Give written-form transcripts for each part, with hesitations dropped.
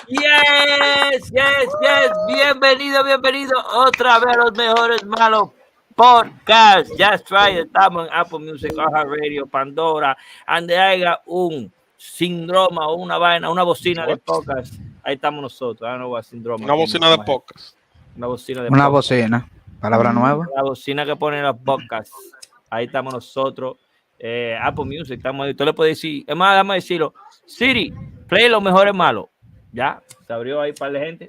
Yes. Bienvenido otra vez a los mejores malos podcast. Just try. Estamos en Apple Music, Radio, Pandora, donde haya un síndrome o una vaina, una bocina de podcast. Ahí estamos nosotros. Una bocina de podcast. Una bocina. Palabra nueva. La bocina que ponen los podcasts. Ahí estamos nosotros. Apple Music, estamos ahí. Tú le puedes decir, es más, déjame decirlo. Siri, play los mejores malos. Ya, se abrió ahí para la gente.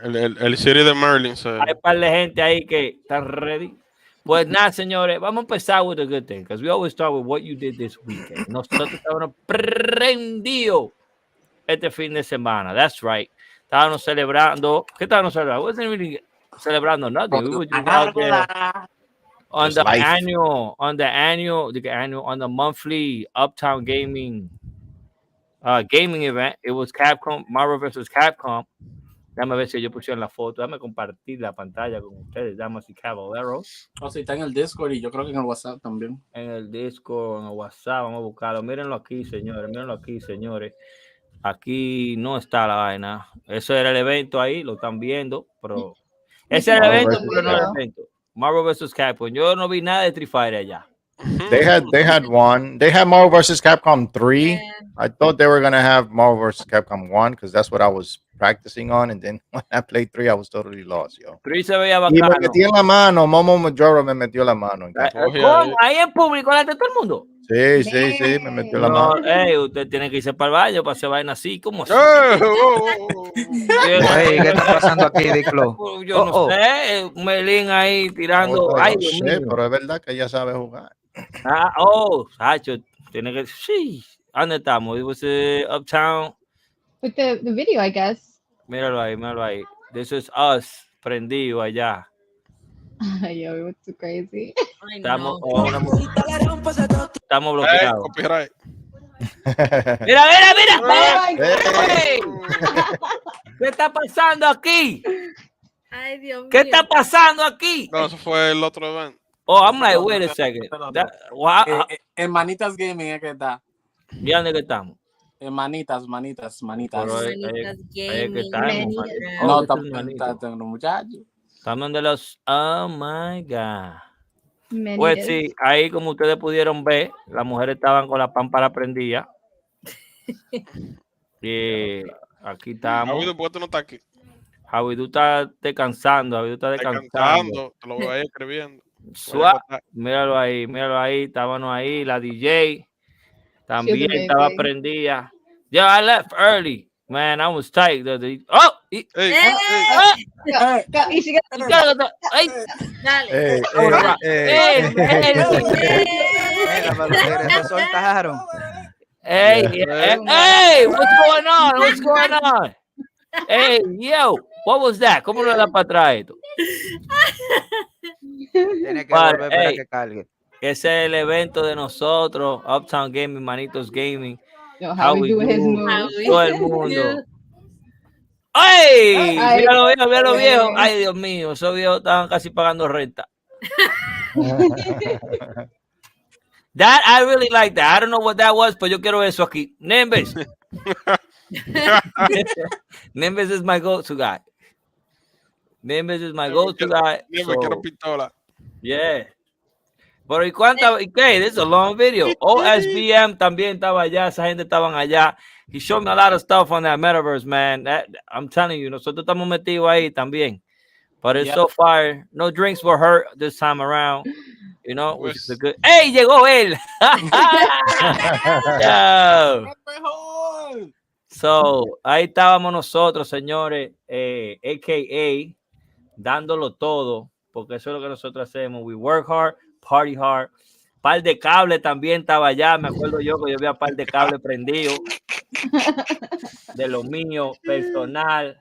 El Siri de Merlin. Hay par de gente ahí que están ready. Pues nada, señores, vamos a empezar with a good thing, because we always start with what you did this weekend. Nosotros estábamos prendidos este fin de semana. That's right. Estábamos celebrando. ¿Qué estábamos celebrando? Wasn't really celebrando nothing. We were just out there on the monthly Uptown Gaming event. It was Capcom, Marvel vs. Capcom. Déjame ver si yo pusieron la foto. Déjame compartir la pantalla con ustedes, damas y caballeros. O sea, está en el Discord y yo creo que en el WhatsApp también. En el Discord, en el WhatsApp, vamos a buscarlo. Mírenlo aquí, señores. Aquí no está la vaina. Eso era el evento ahí, lo están viendo, pero ese era el evento, pero no el evento. Marvel vs. Capcom. Yo no vi nada de Street Fighter allá. They had one. They had Marvel vs. Capcom 3. I thought they were gonna have Marvel vs. Capcom 1 because that's what I was practicing on, and then when I played 3, I was totally lost, yo. 3 se veía bacano. Y me metí en la mano, Momo Majora me metió la mano. ¿Cómo? ¿Ahí en público delante de todo el mundo? Sí, me metió la mano. Usted tiene que irse para el baño para hacer vaina así, ¿cómo así? ¿Qué está pasando aquí, Diclo? Yo no sé, Melín ahí tirando. Ay, Dios mío. Pero es verdad que ella sabe jugar. Sacho, tiene que. Sí. ¿Dónde estamos? It was Uptown. With the video, I guess. Míralo ahí. This is us, prendido allá. Yo, we went too crazy. Estamos bloqueados. Copyright. Mira. Hey. ¿Qué está pasando aquí? Ay, Dios mío. ¿Qué está pasando aquí? No, eso fue el otro evento. Oh, I'm like, wait a second. En Manitas Gaming es que está. ¿Y dónde que estamos? En Manitas. Pero ahí que estamos. No, está muchachos. Estamos de los. Oh my God. Many Pues days. sí, ahí como ustedes pudieron ver, las mujeres estaban con la pámpara prendida. Y aquí estamos. ¿Por qué tú no estás aquí? Javi, tú estás descansando. Te lo voy a ir escribiendo. Míralo ahí, estábamos ahí, la DJ también estaba prendida. I left early. Man, I was tight. Dale. Se soltaron. Hey, what's going on? Hey, yo, what was that? ¿Cómo lo da para atrás esto? Tiene que volver para que cargue. Ese es el evento de nosotros, Uptown Gaming, Manitos Gaming. Yo, how we doing his moves. Todo el mundo. ¡Ay! Míralo viejo. Ay, Dios mío, esos viejos estaban casi pagando renta. That, I really like that. I don't know what that was, pero yo quiero eso aquí. Nimbus. Nimbus is my go-to guy. Quiero pistola. Yeah. Pero ¿y cuánta? ¿Y qué? This is a long video. OSBM también estaba allá. Esa gente estaban allá. He showed me a lot of stuff on that metaverse, man. I'm telling you, nosotros estamos metidos ahí también. But it's so fire. No drinks were hurt this time around. You know, which is a good. ¡Ey! Llegó él. So, ahí estábamos nosotros, señores, a.k.a. dándolo todo, porque eso es lo que nosotros hacemos. We work hard, party hard. Par de cable también estaba allá. Me acuerdo yo que yo había par de cable prendido de lo mío personal,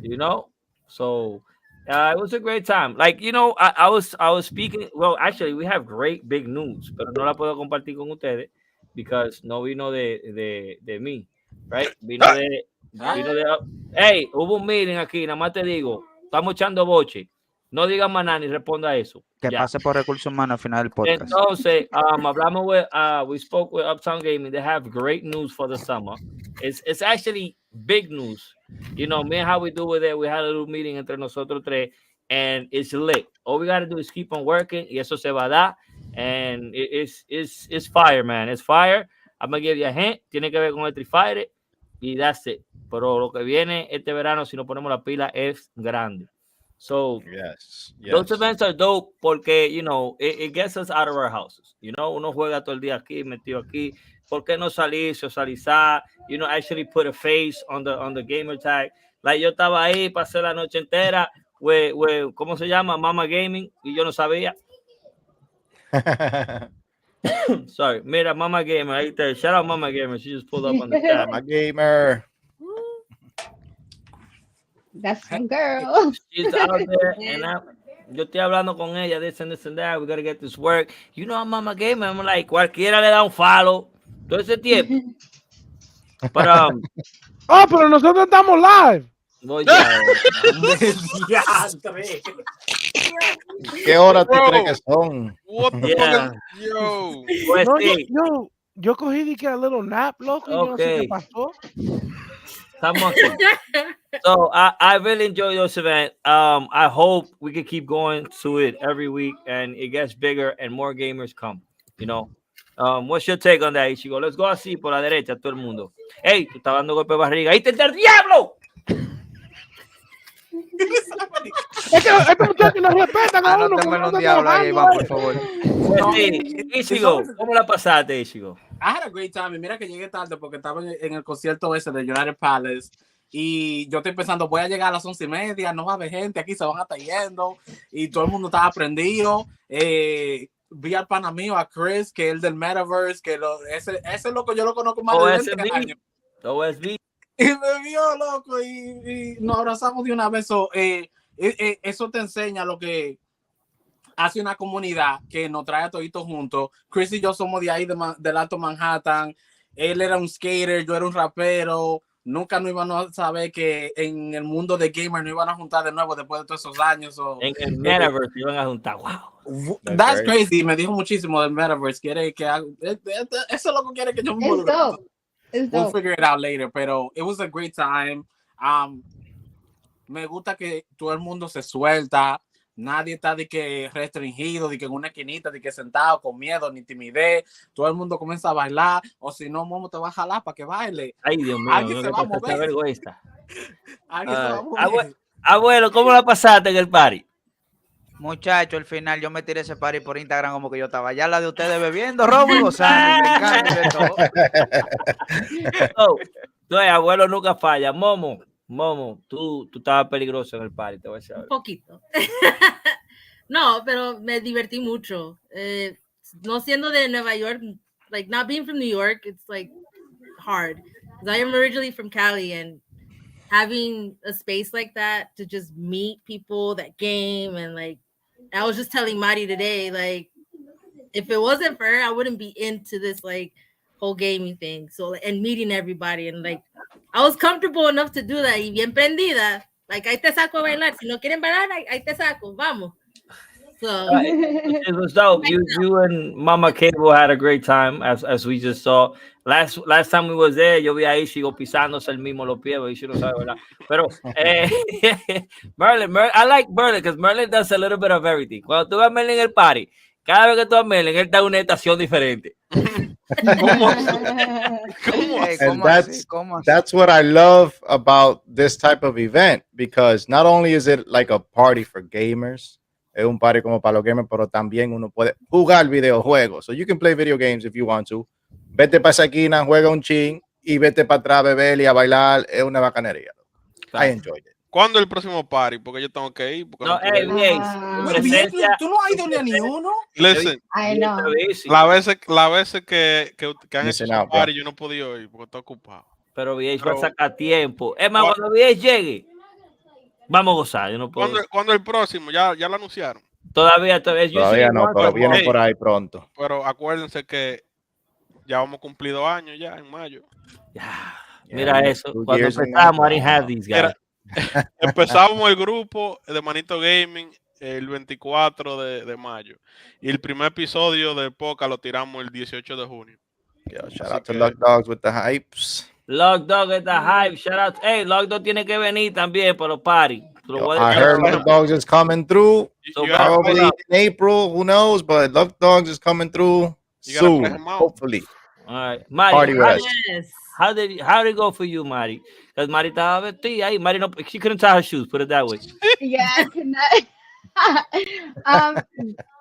you know. So it was a great time. Like, you know, I was speaking. Well, actually, we have great big news, pero no la puedo compartir con ustedes because no vino de mí, right? Vino de. Hey, hubo un meeting aquí. Nada más te digo, estamos echando boche. No diga más nada ni responda a eso. Que Ya. pase por recursos humanos al final del podcast. Entonces, hablamos with, we spoke with Uptown Gaming. They have great news for the summer. It's actually big news. You know, me and how we do with it, we had a little meeting entre nosotros tres, and it's lit. All we got to do is keep on working, y eso se va a dar, and it's fire, man. It's fire. I'm going to give you a hint. Tiene que ver con el Street Fighter, y that's it. Pero lo que viene este verano, si nos ponemos la pila, es grande. So, yes. Those events are dope porque, you know, it gets us out of our houses. You know, uno juega todo el día aquí, metido aquí. ¿Por qué no salir, socializar? You know, actually put a face on the gamer tag. Like, yo estaba ahí, pasé la noche entera, ¿cómo se llama? Mama Gaming, y yo no sabía. Sorry, mira, Mama Gamer, ahí está. Shout out Mama Gamer, she just pulled up on the chat. Mama Gamer. That's my girl. She's out there, and yo estoy hablando con ella, this and that, we gotta get this work. You know, I'm Mama Gamer, I'm like, cualquiera le da un follow todo ese tiempo. Pero, pero nosotros estamos live. ¿Qué hora tú crees que son? What the fuck is, yo? Pues No, sí. yo cogí de que a little nap, loco, y yo no sé qué pasó. Estamos aquí. So I really enjoy those events. I hope we can keep going to it every week and it gets bigger and more gamers come. You know, what's your take on that, Ichigo? Let's go así por la derecha, todo el mundo. Hey, tú estás dando golpe de barriga. ¡Ahí está el diablo! Es que estos muchachos nos respetan a uno. Anótenmelo un diablo ahí, Iván, por favor. Ichigo, ¿cómo la pasaste, Ichigo? I had a great time. Y mira que llegué tarde porque estaba en el concierto ese de United Palace. Y yo estoy pensando, voy a llegar a las 11:30, no va a haber gente, aquí se van a estar yendo. Y todo el mundo estaba prendido. Vi al pana mío, a Chris, que es el del Metaverse, que ese loco yo lo conozco más de 20 años. OSB. Y me vio, loco, y nos abrazamos de una vez. Eso te enseña lo que hace una comunidad que nos trae a toditos juntos. Chris y yo somos de ahí, del Alto Manhattan. Él era un skater, yo era un rapero. Nunca nos iban a saber que en el mundo de gamer nos iban a juntar de nuevo después de todos esos años. En el Metaverse iban a juntar. Wow. That's crazy. Me dijo muchísimo del Metaverse. Quiere que eso lo que quiere que yo me involucre. We'll figure it out later, pero it was a great time. Me gusta que todo el mundo se suelta. Nadie está de que restringido, de que en una esquinita, de que sentado con miedo ni timidez. Todo el mundo comienza a bailar, o si no, Momo te va a jalar para que baile. Ay, Dios mío, alguien se va a mover. Abuelo, ¿cómo la pasaste en el party? Muchacho, al final yo me tiré ese party por Instagram como que yo estaba allá la de ustedes bebiendo, robo y gozando, brincando y de todo. No, abuelo nunca falla. Momo, tú estabas peligroso en el party, te voy a decir. Un poquito. No, pero me divertí mucho. No siendo de Nueva York, like not being from New York, it's like hard. I am originally from Cali, and having a space like that to just meet people that game, and like I was just telling Mari today, like if it wasn't for her, I wouldn't be into this like whole gaming thing. So and meeting everybody, and like I was comfortable enough to do that. Y bien prendida, like ahí te saco a bailar. Si no quieren bailar, ahí te saco. Vamos. So it was dope. You and Mama Cable had a great time, as we just saw. Last time we was there, yo vi a Ichigo pisándose el mismo los pies, Ichigo no sabe, ¿verdad? Pero Merlin, I like Merlin because Merlin does a little bit of everything. Cuando tú ves a Merlin en el party, cada vez que tú ves a Merlin, él está en una estación diferente. That's what I love about this type of event, because not only is it like a party for gamers, es un party como para los gamers, pero también uno puede jugar videojuegos. So you can play video games if you want to. Vete para esa esquina, juega un chin y vete para atrás, beber y a bailar. Es una bacanería. I enjoyed it. ¿Cuándo es el próximo party? Porque yo tengo que ir. No, ¿Tú no has ido ni a uno? Listen, la veces que han hecho ese party, yo no he podido ir porque estoy ocupado. Pero VH va a sacar tiempo. Es más, cuando VH llegue, vamos a gozar. Yo no puedo. ¿Cuándo el próximo? ¿Ya lo anunciaron? Todavía no, pero viene por ahí pronto. Pero acuérdense que ya vamos a cumplir 2 años ya en mayo. Mira eso. Cuando empezamos, I didn't have these guys. Empezamos el grupo de Manito Gaming el 24 de mayo. Y el primer episodio de Poca lo tiramos el 18 de junio. Yo, shout out to Luck Dogs with the hypes. Luck Dog with the hype. Shout out. Hey, Luck Dog tiene que venir también para los party. Yo, I heard Luck Dogs is coming through. So probably in April, who knows? But Luck Dogs is coming through soon, hopefully. All right, Mari. How did it go for you, Mari? Because Mari estaba vestida ahí. Mari no, she couldn't tie her shoes. Put it that way. Yeah, I could not.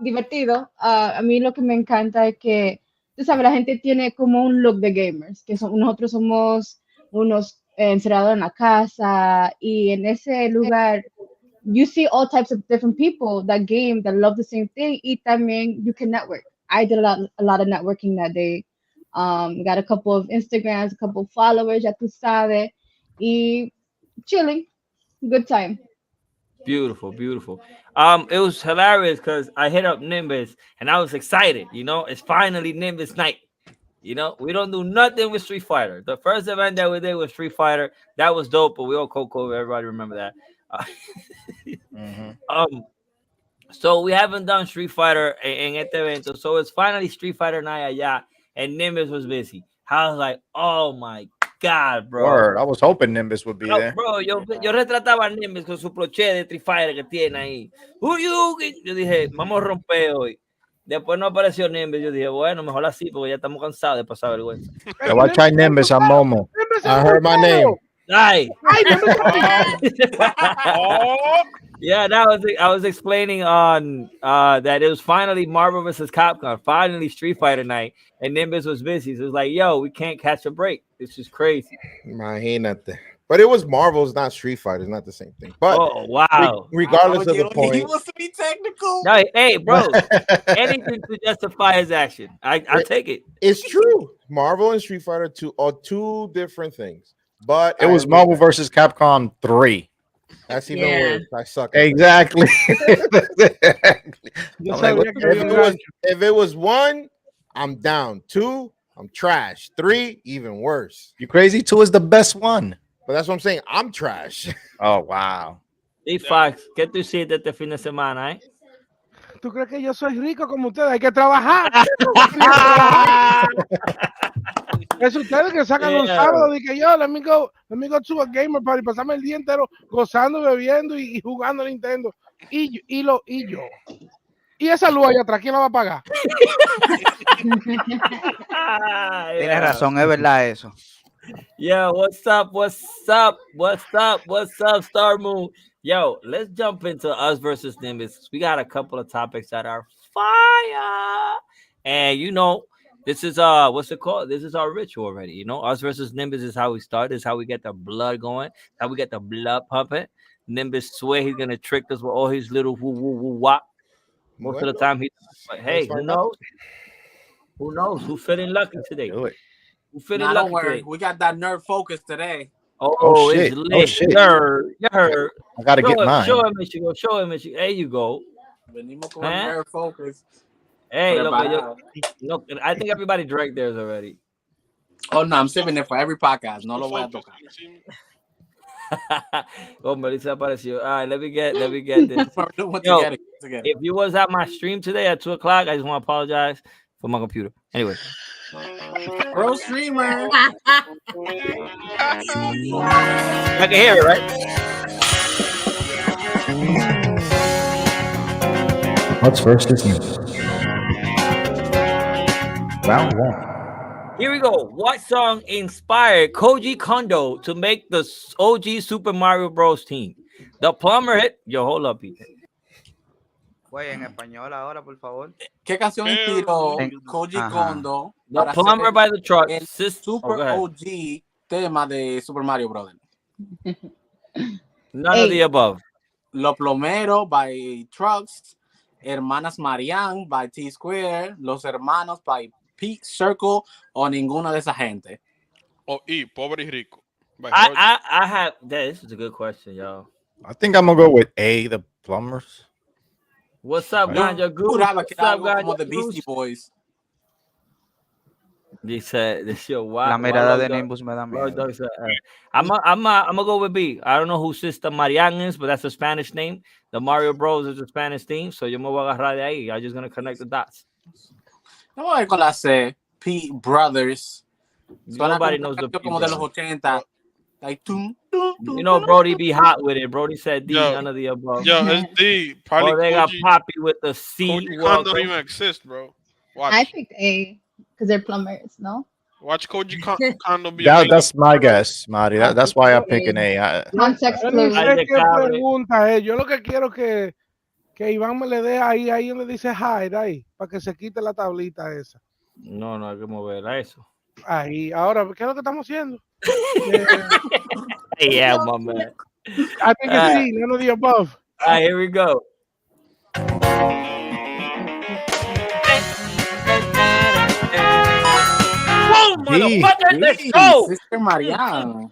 Divertido. A mí lo que me encanta es que, tú sabes, la gente tiene como un look de gamers, que nosotros somos unos encerrados en la casa, y en ese lugar you see all types of different people that game, that love the same thing, y también you can network. I did a lot of networking that day. Got a couple of Instagrams, a couple of followers, ya tú sabes, y chilling, good time. Beautiful. It was hilarious because I hit up Nimbus and I was excited. You know, it's finally Nimbus night. You know, we don't do nothing with Street Fighter. The first event that we did was Street Fighter. That was dope, but we all cold. Everybody remember that. So we haven't done Street Fighter en este evento. So it's finally Street Fighter night allá, and Nimbus was busy. I was like, oh my God, bro. Word. I was hoping Nimbus would be there. Bro, yo retrataba a Nimbus con su broche de Street Fighter que tiene ahí. Yo dije, vamos a romper hoy. Después no apareció Nimbus. Yo dije, bueno, mejor así, porque ya estamos cansados de pasar vergüenza. Yo voy a try Nimbus a Momo. I heard my name. Ay. Yeah, I was explaining on that it was finally Marvel vs. Capcom, finally Street Fighter night, and Nimbus was busy. So it was like, yo, we can't catch a break. This is crazy. Imagínate. But it was Marvel's, not Street Fighter. It's not the same thing. But wow. Regardless of the point. He wants to be technical. No, hey, bro, anything to justify his action. I'll take it. It's true. Marvel and Street Fighter are two different things. But it was Marvel versus Capcom 3. That's even worse. I suck. Exactly. If it was 1, I'm down. 2, I'm trash. 3, even worse. You crazy? 2 is the best one. But that's what I'm saying. I'm trash. Oh, wow. Hey, Fox, ¿qué tú hiciste este fin de semana, eh? ¿Tú crees que yo soy rico como ustedes? Hay que trabajar. Es ustedes que sacan un sábado y que yo, let me go to a gamer party, pasarme el día entero gozando, bebiendo y jugando a Nintendo. Y yo. Y esa luz allá atrás, ¿quién la va a pagar? Tienes razón, es verdad eso. Yo, what's up, Star Moon? Yo, let's jump into us versus Nimbus. We got a couple of topics that are fire. And you know, this is what's it called? This is our ritual already. You know, us versus Nimbus is how we start. This is how we get the blood going. How we get the blood pumping. Nimbus swear he's gonna trick us with all his little woo woo woo wop. Most of the time he. But hey, who knows? Who knows? Who's feeling lucky today? Do it. Who's feeling lucky today? We got that nerd focus today. Oh, shit. It's lit. Shit. Nerd. I gotta get mine. Show him, Michigan. Show him, Michigan. There you go. Venimos con nerd focus. Hey, look, I think everybody drank theirs already. Oh, no, I'm saving it for every podcast. No lo voy a tocar. Oh, Melissa apareció. All right, let me get this. Yo, if you was at my stream today at 2 o'clock, I just want to apologize for my computer. Anyway. Pro streamer. I can hear it, right? What's first is Nimbus. Round 1. Here we go. What song inspired Koji Kondo to make the OG Super Mario Bros. Team? The plumber hit. Yo, hold up, Peter. Güey, en español ahora, por favor. ¿Qué canción inspiró Koji Kondo? The Plumber by the Truck. El Super OG tema de Super Mario Bros. None of the above. Los Plomeros by Trucks. Hermanas Marianne by T Square. Los Hermanos by Pete Circle o ninguna de esa gente. Pobre y Rico. I have. This is a good question, y'all. I think I'm gonna go with A, the Plumbers. What's up, Ganja Goose? What's up, Ganja Goose? The Beastie Boys. Dice, wow. La mirada de Nimbus me da miedo. I'm gonna go with B. I don't know who Sister Marian is, but that's a Spanish name. The Mario Bros is a Spanish theme, so yo me voy a agarrar de ahí. I'm just gonna connect the dots. No voy a con la C. P Brothers. Nobody knows the P como de los 80. Like, you know, Brody be hot with it. Brody said D, none of the above. Yo, it's D. Probably they got Poppy with the C. Koji don't even exist, bro. Watch. I picked A because they're plumbers, no? Watch Koji Kondo be That's my guess, Mari. That's why I'm picking A. Context Yo no sé qué pregunta es. Yo lo que quiero que Iván me le dé ahí donde dice hide, ahí, para que se quite la tablita esa. No, hay que mover a eso. Ahí, ahora, ¿qué es lo que estamos haciendo? Yeah, my man. I think it's C, none of the above. All right, here we go. Let's go. Sister Mariana.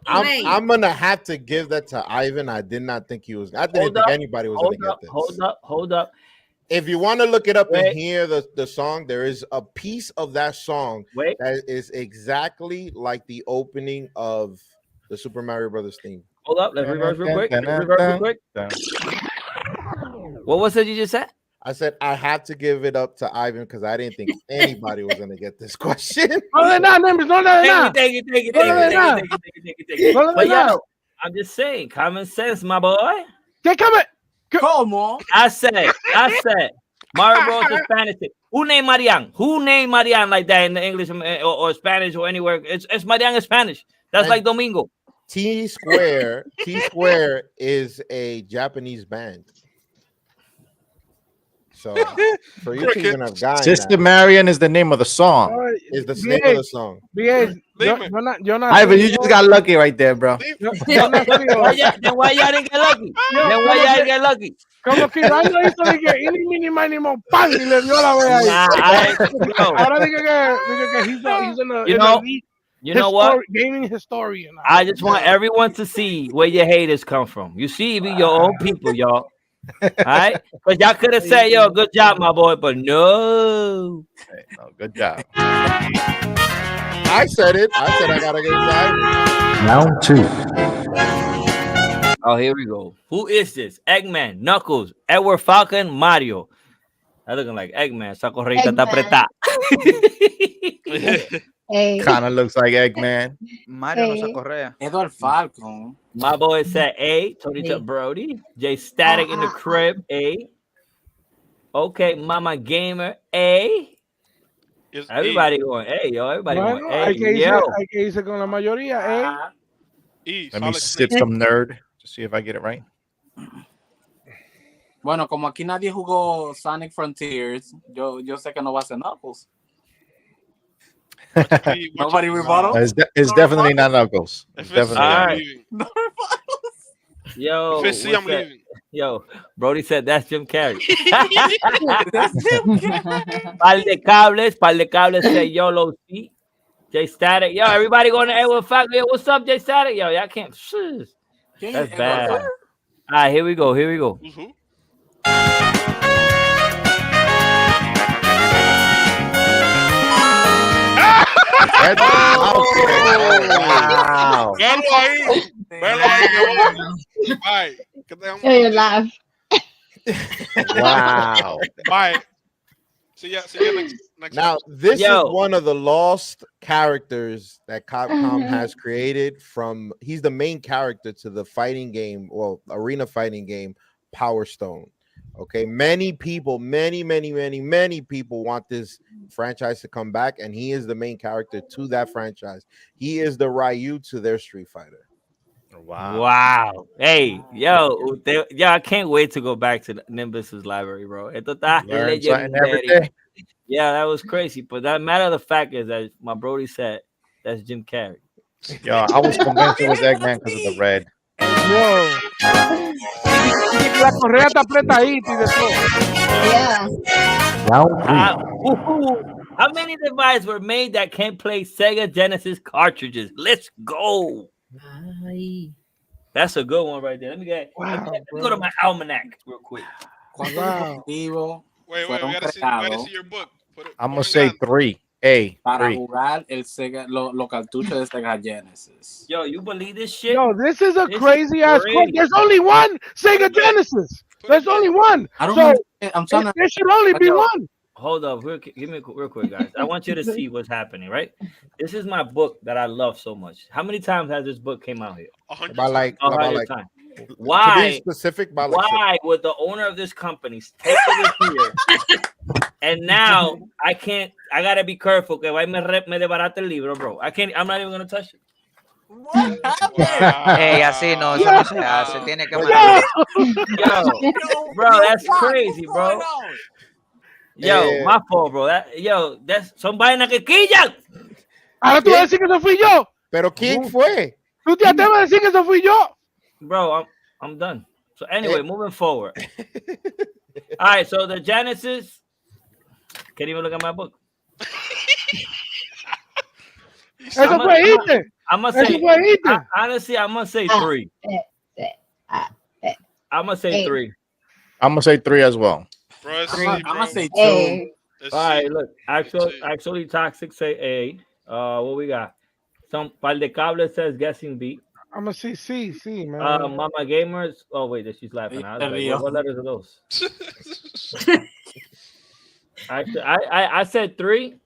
I'm gonna have to give that to Ivan. I did not think he was. I didn't think anybody was gonna get this. Hold up. If you want to look it up and hear the song, there is a piece of that song that is exactly like the opening of the Super Mario Brothers theme. Hold up, let's reverse real quick. What was it you just said? I said I had to give it up to Ivan because I didn't think anybody was gonna get this question. Thank you. But yo, I'm just saying, common sense, my boy. Come on. I said, Mario Bros is Spanish. Who named Marian like that in the English or Spanish or anywhere? It's Marian in Spanish. That's like Domingo. T Square is a Japanese band. So for you to even have gotten Sister Marian is the name of the song. Is the name of the song. Ivan, you just got lucky right there, bro. Then why y'all didn't get lucky? Como que Iván no hizo de que ini mini mini mo pan y le dio la wea ahí. Ahora dije que he's you know what? Gaming historian. I just want everyone to see where your haters come from. You see, be your own people, y'all. All right, because y'all could have said, "Yo, good job, my boy," but no. Good job. I said it. I gotta get it. Round 2. Oh, here we go. Who is this? Eggman, Knuckles, Edward Falcon, Mario. That looking like Eggman. Esa correita está apretada. Kind of looks like Eggman. Mario no se correa. Edward Falcon. My boy said A. Tony Chuck Brody. J Static in the crib. A. Okay, Mama Gamer. A. Everybody going A, yo. Everybody going A. Hay que irse con la mayoría. Let me sit some nerd to see if I get it right. Bueno, como aquí nadie jugó Sonic Frontiers, yo sé que no va a ser Knuckles. Nobody rebuttal? It's definitely not Knuckles. It's definitely not. Yo, I'm leaving. Yo, Brody said that's Jim Carrey. Par de cables say YOLO C. J Static. Yo, everybody going to Edward Falcon. Yo, what's up, J Static? Yo, y'all can't. That's bad. All right, here we go. Mm-hmm. Wow. Bye. You laugh. Wow. Bye. See ya next now, this is one of the lost characters that Capcom has created he's the main character to the fighting game, arena fighting game, Power Stone. Okay, many people want this franchise to come back, and he is the main character to that franchise. He is the Ryu to their Street Fighter. Wow. Hey, yo, I can't wait to go back to Nimbus's library, bro. Yeah, that was crazy. But the matter of the fact is that my Brody said that's Jim Carrey. Yo, I was convinced it was Eggman because of the red. Yo. La correa está apretadita y de todo. Yeah. How many devices were made that can't play Sega Genesis cartridges? Let's go. That's a good one right there. Let me go to my almanac real quick. Wait, we gotta see your book. I'm gonna say 3. para jugar el Sega, los cartuchos de Sega Genesis. Yo, you believe this shit? Yo, this is a crazy ass quote. There's only one Sega Genesis. There's only one. So I'm trying to. There should only be one. Hold up, give me real quick, guys. I want you to see what's happening, right? This is my book that I love so much. How many times has this book came out here? About like times. Why? To be specific, why would the owner of this company take it here? And now I can't. I gotta be careful. Que me desbarata el libro, bro. I'm not even gonna touch it. What happened? Hey, así no, eso no se hace. Tiene que mandar. Yo, bro, that's crazy, bro. Yo, my fault, bro. That's son vainas que quillan. Ahora tú vas a decir que eso fui yo. Pero ¿quién fue? Tú te atreves a decir que eso fui yo. Bro, I'm done. So anyway, moving forward. All right, so the Genesis. Can't even look at my book. Eso fue Ite. Honestly, I'm gonna say 3. I'm gonna say 3. I'm gonna say 3 as well. Bro, I'm gonna say 2. All right, look. Actually, Toxic say A. What we got? Some par de cable says guessing B. I'm gonna say C, man. Mama Gamers. Oh wait, she's laughing. I was like, what letters are those? I said 3.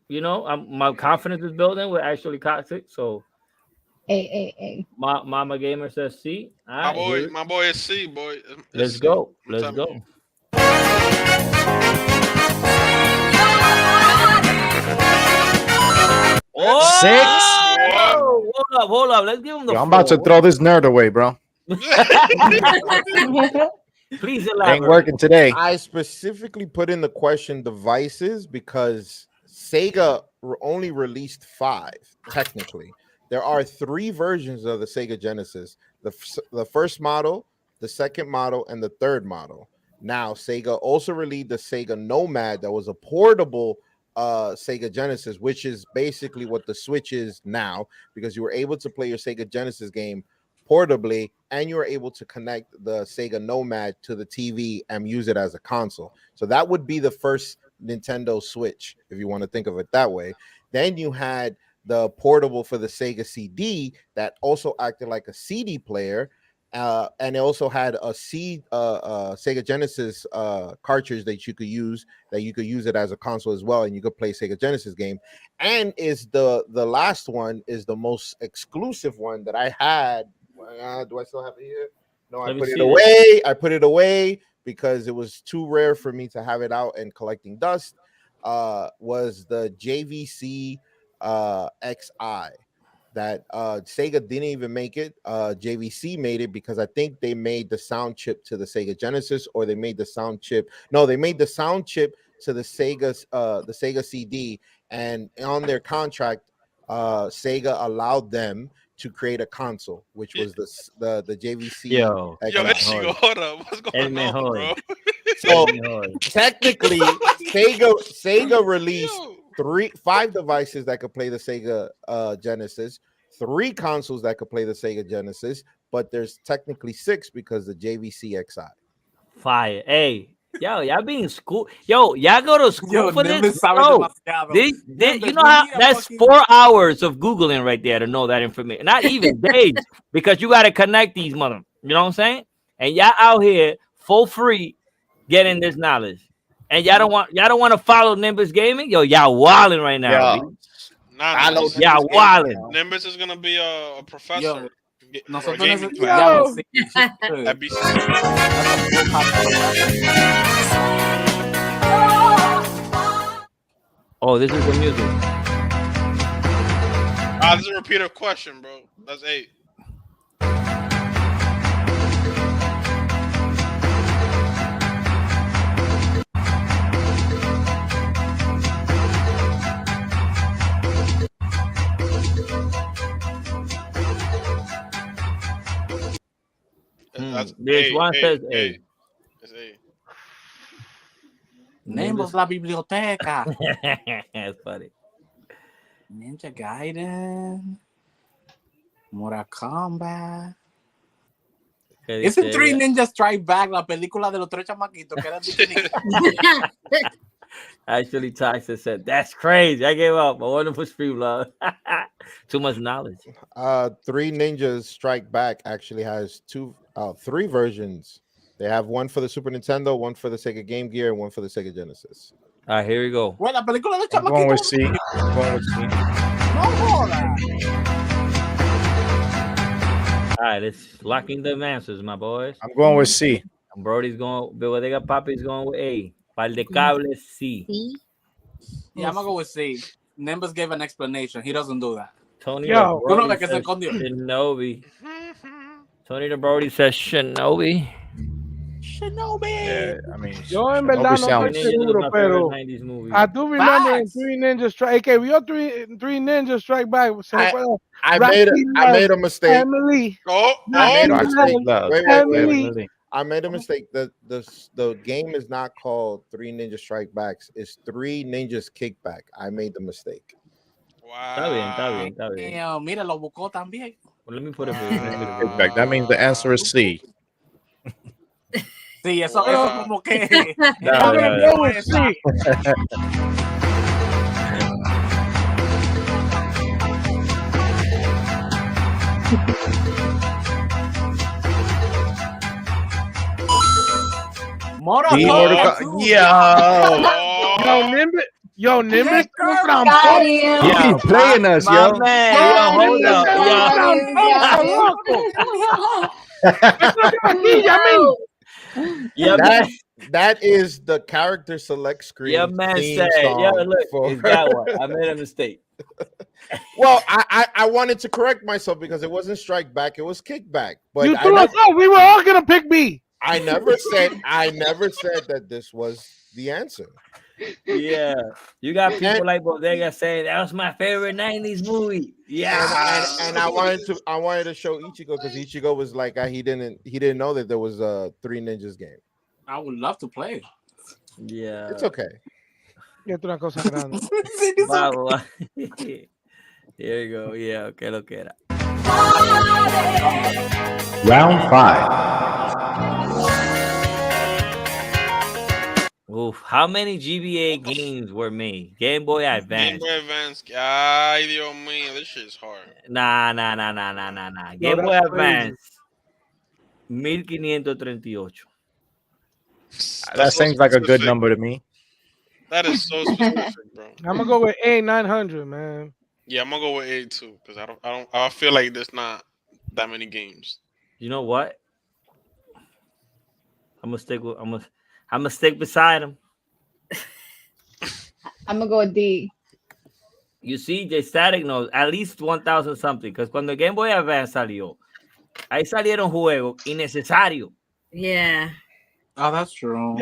You know, my confidence is building with actually Toxic. So A. Mama Gamer says C. Right, my boy is C, boy. Let's go. Let's go. Oh, 6. Hold up. Let's give him the. I'm about to throw this nerd away, bro. Please elaborate. Ain't working today. I specifically put in the question devices because Sega only released 5 technically. There are 3 versions of the Sega Genesis: the first model, the second model, and the third model. Now, Sega also released the Sega Nomad that was a portable Sega Genesis, which is basically what the Switch is now, because you were able to play your Sega Genesis game portably, and you were able to connect the Sega Nomad to the TV and use it as a console. So that would be the first Nintendo Switch, if you want to think of it that way. Then you had the portable for the Sega CD that also acted like a CD player, and it also had a Sega Genesis cartridge that you could use it as a console as well, and you could play Sega Genesis game. And is the last one is the most exclusive one that I had. Do I still have it here? No, I put it away. I put it away because it was too rare for me to have it out and collecting dust. Was the JVC XI that Sega didn't even make it. JVC made it because I think they made the sound chip to the Sega Genesis, or they made the sound chip. No, they made the sound chip to the Sega CD, and on their contract, Sega allowed them to create a console, which was the JVC. Yo, hold up. What's going on, bro? So technically, Sega released 5 devices that could play the Sega Genesis, 3 consoles that could play the Sega Genesis, but there's technically 6 because the JVC XI. Fire. Hey, yo, y'all being school. Yo, y'all go to school for this? Bro, you know how that's 4 hours of Googling right there to know that information. Not even days, because you got to connect these mother. You know what I'm saying? And y'all out here for free getting this knowledge. And y'all don't want to follow Nimbus Gaming? Yo, y'all wilding right now. Y'all wilding. Nimbus is gonna be a professor. Oh, this is the music. This is a repeated question, bro. That's 8. This one says A. It's A. Nimbus la biblioteca. That's funny. Ninja Gaiden. Mortal Kombat. Isn't 3 Ninjas Strike Back la película de los 3 chamaquitos que eran Actually, Toxic said, "That's crazy. I gave up. A wonderful stream love. Too much knowledge." Three Ninjas Strike Back actually has three versions. They have one for the Super Nintendo, one for the Sega Game Gear, and one for the Sega Genesis. All right, here we go. Bueno, la película de I'm going with C. I'm going with C. No joda. All right, let's lock in the answers, my boys. I'm going with C. Brody's going. Bodega Papi's going with A. Par de cables, C. Yeah, I'm gonna go with C. Nimbus gave an explanation. He doesn't do that. Tony Yo, the uno Brody que se says escondió. Shinobi. Tony the Brody says Shinobi. Yeah, I mean, Yo en verdad no sounds- estoy seguro, pero I do remember in Three Ninja Strike. Que vio Three Ninja Strike Back. I made a mistake. Emily. Oh, I made a Rock mistake. Love. Wait. Emily. I made a mistake. The game is not called Three Ninja Strike Backs. It's Three Ninjas Kickback. I made the mistake. wow. Está bien. Mira, lo buscó también. Well, let me put it for Back. That means the answer is C. Sí, eso como que. Sí. Yo, Nimbus, Yeah, he's playing us, yo. Man, hold up, That is the character select screen. Yeah, man theme said, song "Yeah, look, for- it's that one. I made a mistake." Well, I wanted to correct myself because it wasn't Strike Back, it was Kickback. But you threw us off. We were all gonna pick B. I never said that this was the answer. Yeah, you got people like Bodega saying that was my favorite '90s movie. Yeah, and I wanted to show Ichigo because Ichigo was like he didn't know that there was a Three Ninjas game. I would love to play. Yeah, It's okay. Ya tú una cosa grande. Vamos. Here you go. Yeah, okay, lo que era. Round 5. Oof, how many GBA games were made? Game Boy Game Advance. Boy Advance. Ay, Dios mío, this shit's hard. Nah. Game Boy that's Advance. 1538. That seems like a good number to me. That is so specific, bro. I'm gonna go with A 900, man. Yeah, I'm gonna go with A too because I feel like there's not that many games. You know what? I'm gonna stick beside him. I'm gonna go with D. You see, J Static knows at least 1,000 something. Because cuando Game Boy Advance salió, ahí salieron juegos innecesarios. Yeah. Oh, that's true.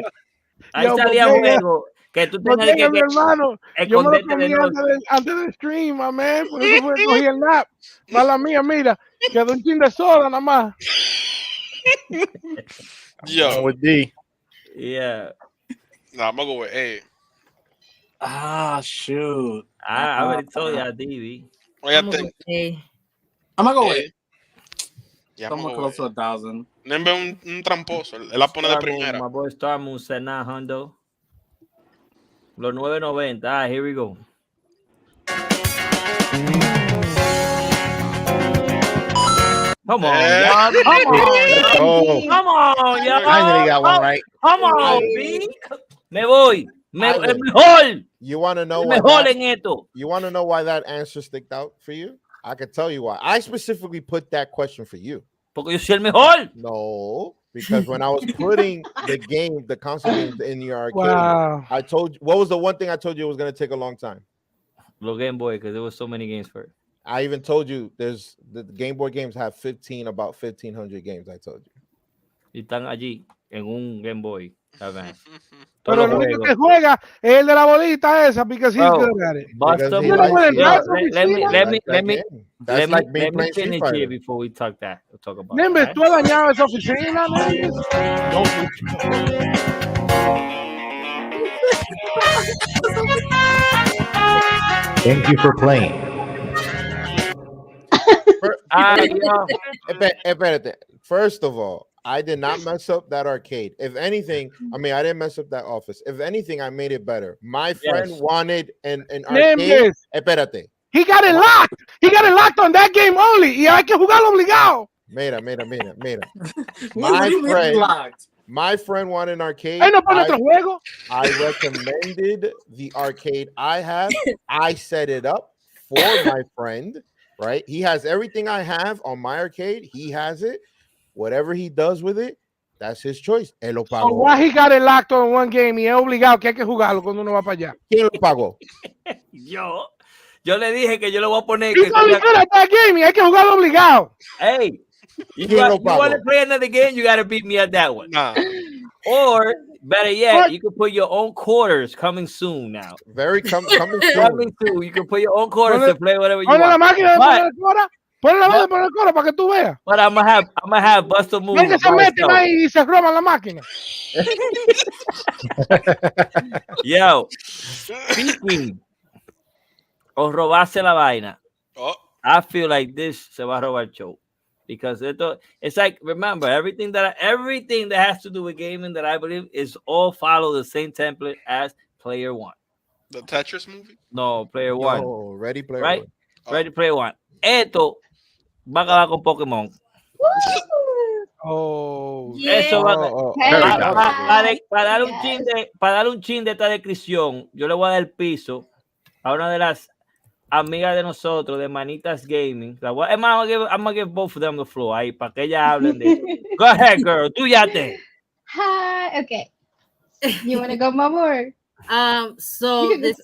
Ahí salían juegos que tú tenías que mi hermano, yo me lo esconderte de comí antes del stream, man. Por eso fue que cogí el nap. Mala mía, mira, quedó un chin de soda nada más. Yo, with D. Yeah. Nah, I'm gonna go with A. Ah, shoot. I already told you I DV. What I'm you gonna think? go with A. I'm gonna go with Yeah, I'm someone gonna go close to with 1,000. Nembe un tramposo. Él la pone de primera. My boy Star Moon said 900. Los 990. Ah, here we go. Come on, y'all. Come on, y'all. Finally got one right. Come on, B. Me voy. El mejor. You want to know El why mejor that, en esto. you want to know why that answer sticked out for you? I can tell you why. I specifically put that question for you. Porque yo soy el mejor. No, because when I was putting the console games in your arcade, Wow. I told you, what was the one thing I told you it was going to take a long time? Los Game Boy, because there was so many games for it. I even told you there's the Game Boy games have about 1,500 games. I told you. Y están allí en un Game Boy Advance. Pero el único que juega es el de la bolita esa, because he's good at it. Buster, Because he likes let me That's like me let me playing Street finish Fighter. here before we talk about Nimbus, that. tú has dañado esa oficina, Nimbus. Thank you for playing. Espérate. First of all, I did not mess up that arcade. If anything, I mean, I didn't mess up that office. If anything, I made it better. My friend wanted an arcade. Espérate. He got it locked. He got it locked on that game only. Y hay que jugarlo obligado. Mira. My friend wanted an arcade. Ay, no pone otro juego. I recommended the arcade I have. I set it up for my friend, right? He has everything I have on my arcade. He has it. Whatever he does with it, that's his choice. Él lo pagó. So why he got it locked on one game y es obligado que hay que jugarlo cuando uno va para allá? ¿Quién lo pagó? Yo le dije que yo le voy a poner que that game y hay que jugarlo obligado. Hey, you want to play another game, you got to beat me at that one. Nah. Or better yet, you can put your own quarters coming soon now. Very coming soon. Coming soon. You can put your own quarters to play whatever you want. La máquina de poner el cora. Ponle la máquina de poner el cora para que tú veas. But I'm gonna have Buster move. Ven que se meten ahí y se roban la máquina. Yo, speaking of robarse la vaina, I feel like this se va a robar el show. Because it's like, remember, everything that has to do with gaming that I believe is all follow the same template as Player One. The Tetris movie? No, Player One. No, Ready Player One. Oh. Ready Player One. Esto va a acabar con Pokémon. Oh, eso va para darle un chin de esta descripción. Yo le voy a dar el piso a una de las amigas de nosotros de Manitas Gaming. I'm gonna give both of them the floor ahí para que ellas hablen de eso. Go ahead, girl. Tú ya te. Hi. Okay. You want to go, Mama? So this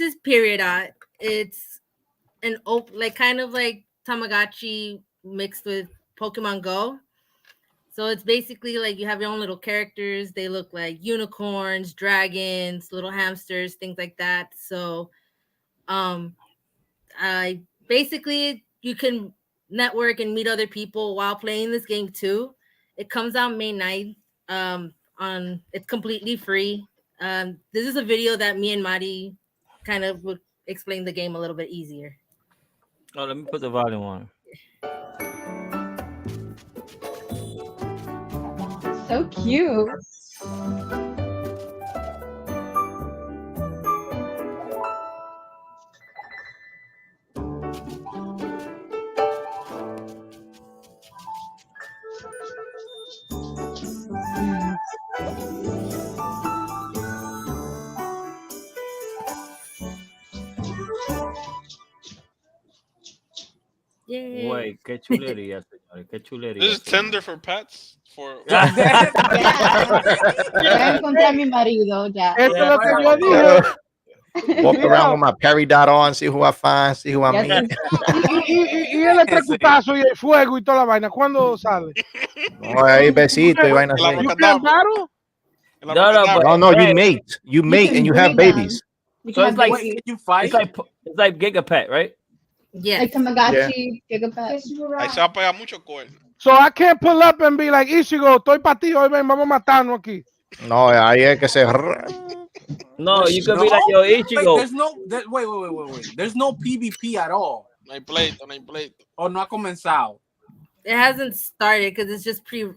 is Period. It's an kind of like Tamagotchi mixed with Pokemon Go. So it's basically like you have your own little characters. They look like unicorns, dragons, little hamsters, things like that. So basically you can network and meet other people while playing this game too. It comes out May 9th. It's completely free. This is a video that me and Mari kind of would explain the game a little bit easier. Oh, let me put the volume on. So cute. Güey, qué chulería, señores, qué chulería. This is Tinder for pets. Ya encontré a mi marido, ya. Esto es lo que yo dije. Walk around with my peridot on, see who I find, see who I meet. Y el electrocutazo y el fuego y toda la vaina, ¿cuándo sale? No, hay besito y vaina así. No, you mate and you have babies. So it's like Gigapet, right? Yeah. Like Tamagotchi, Gigapet. Ahí se va a pegar mucho cuerno. So I can't pull up and be like, Ishigo, estoy para ti, hoy ven, vamos a matarnos aquí. No, ahí es que se... No, you could be like, yo, Ichigo. Wait. There's no PvP at all. No hay pleito. O no ha comenzado. It hasn't started because it's just you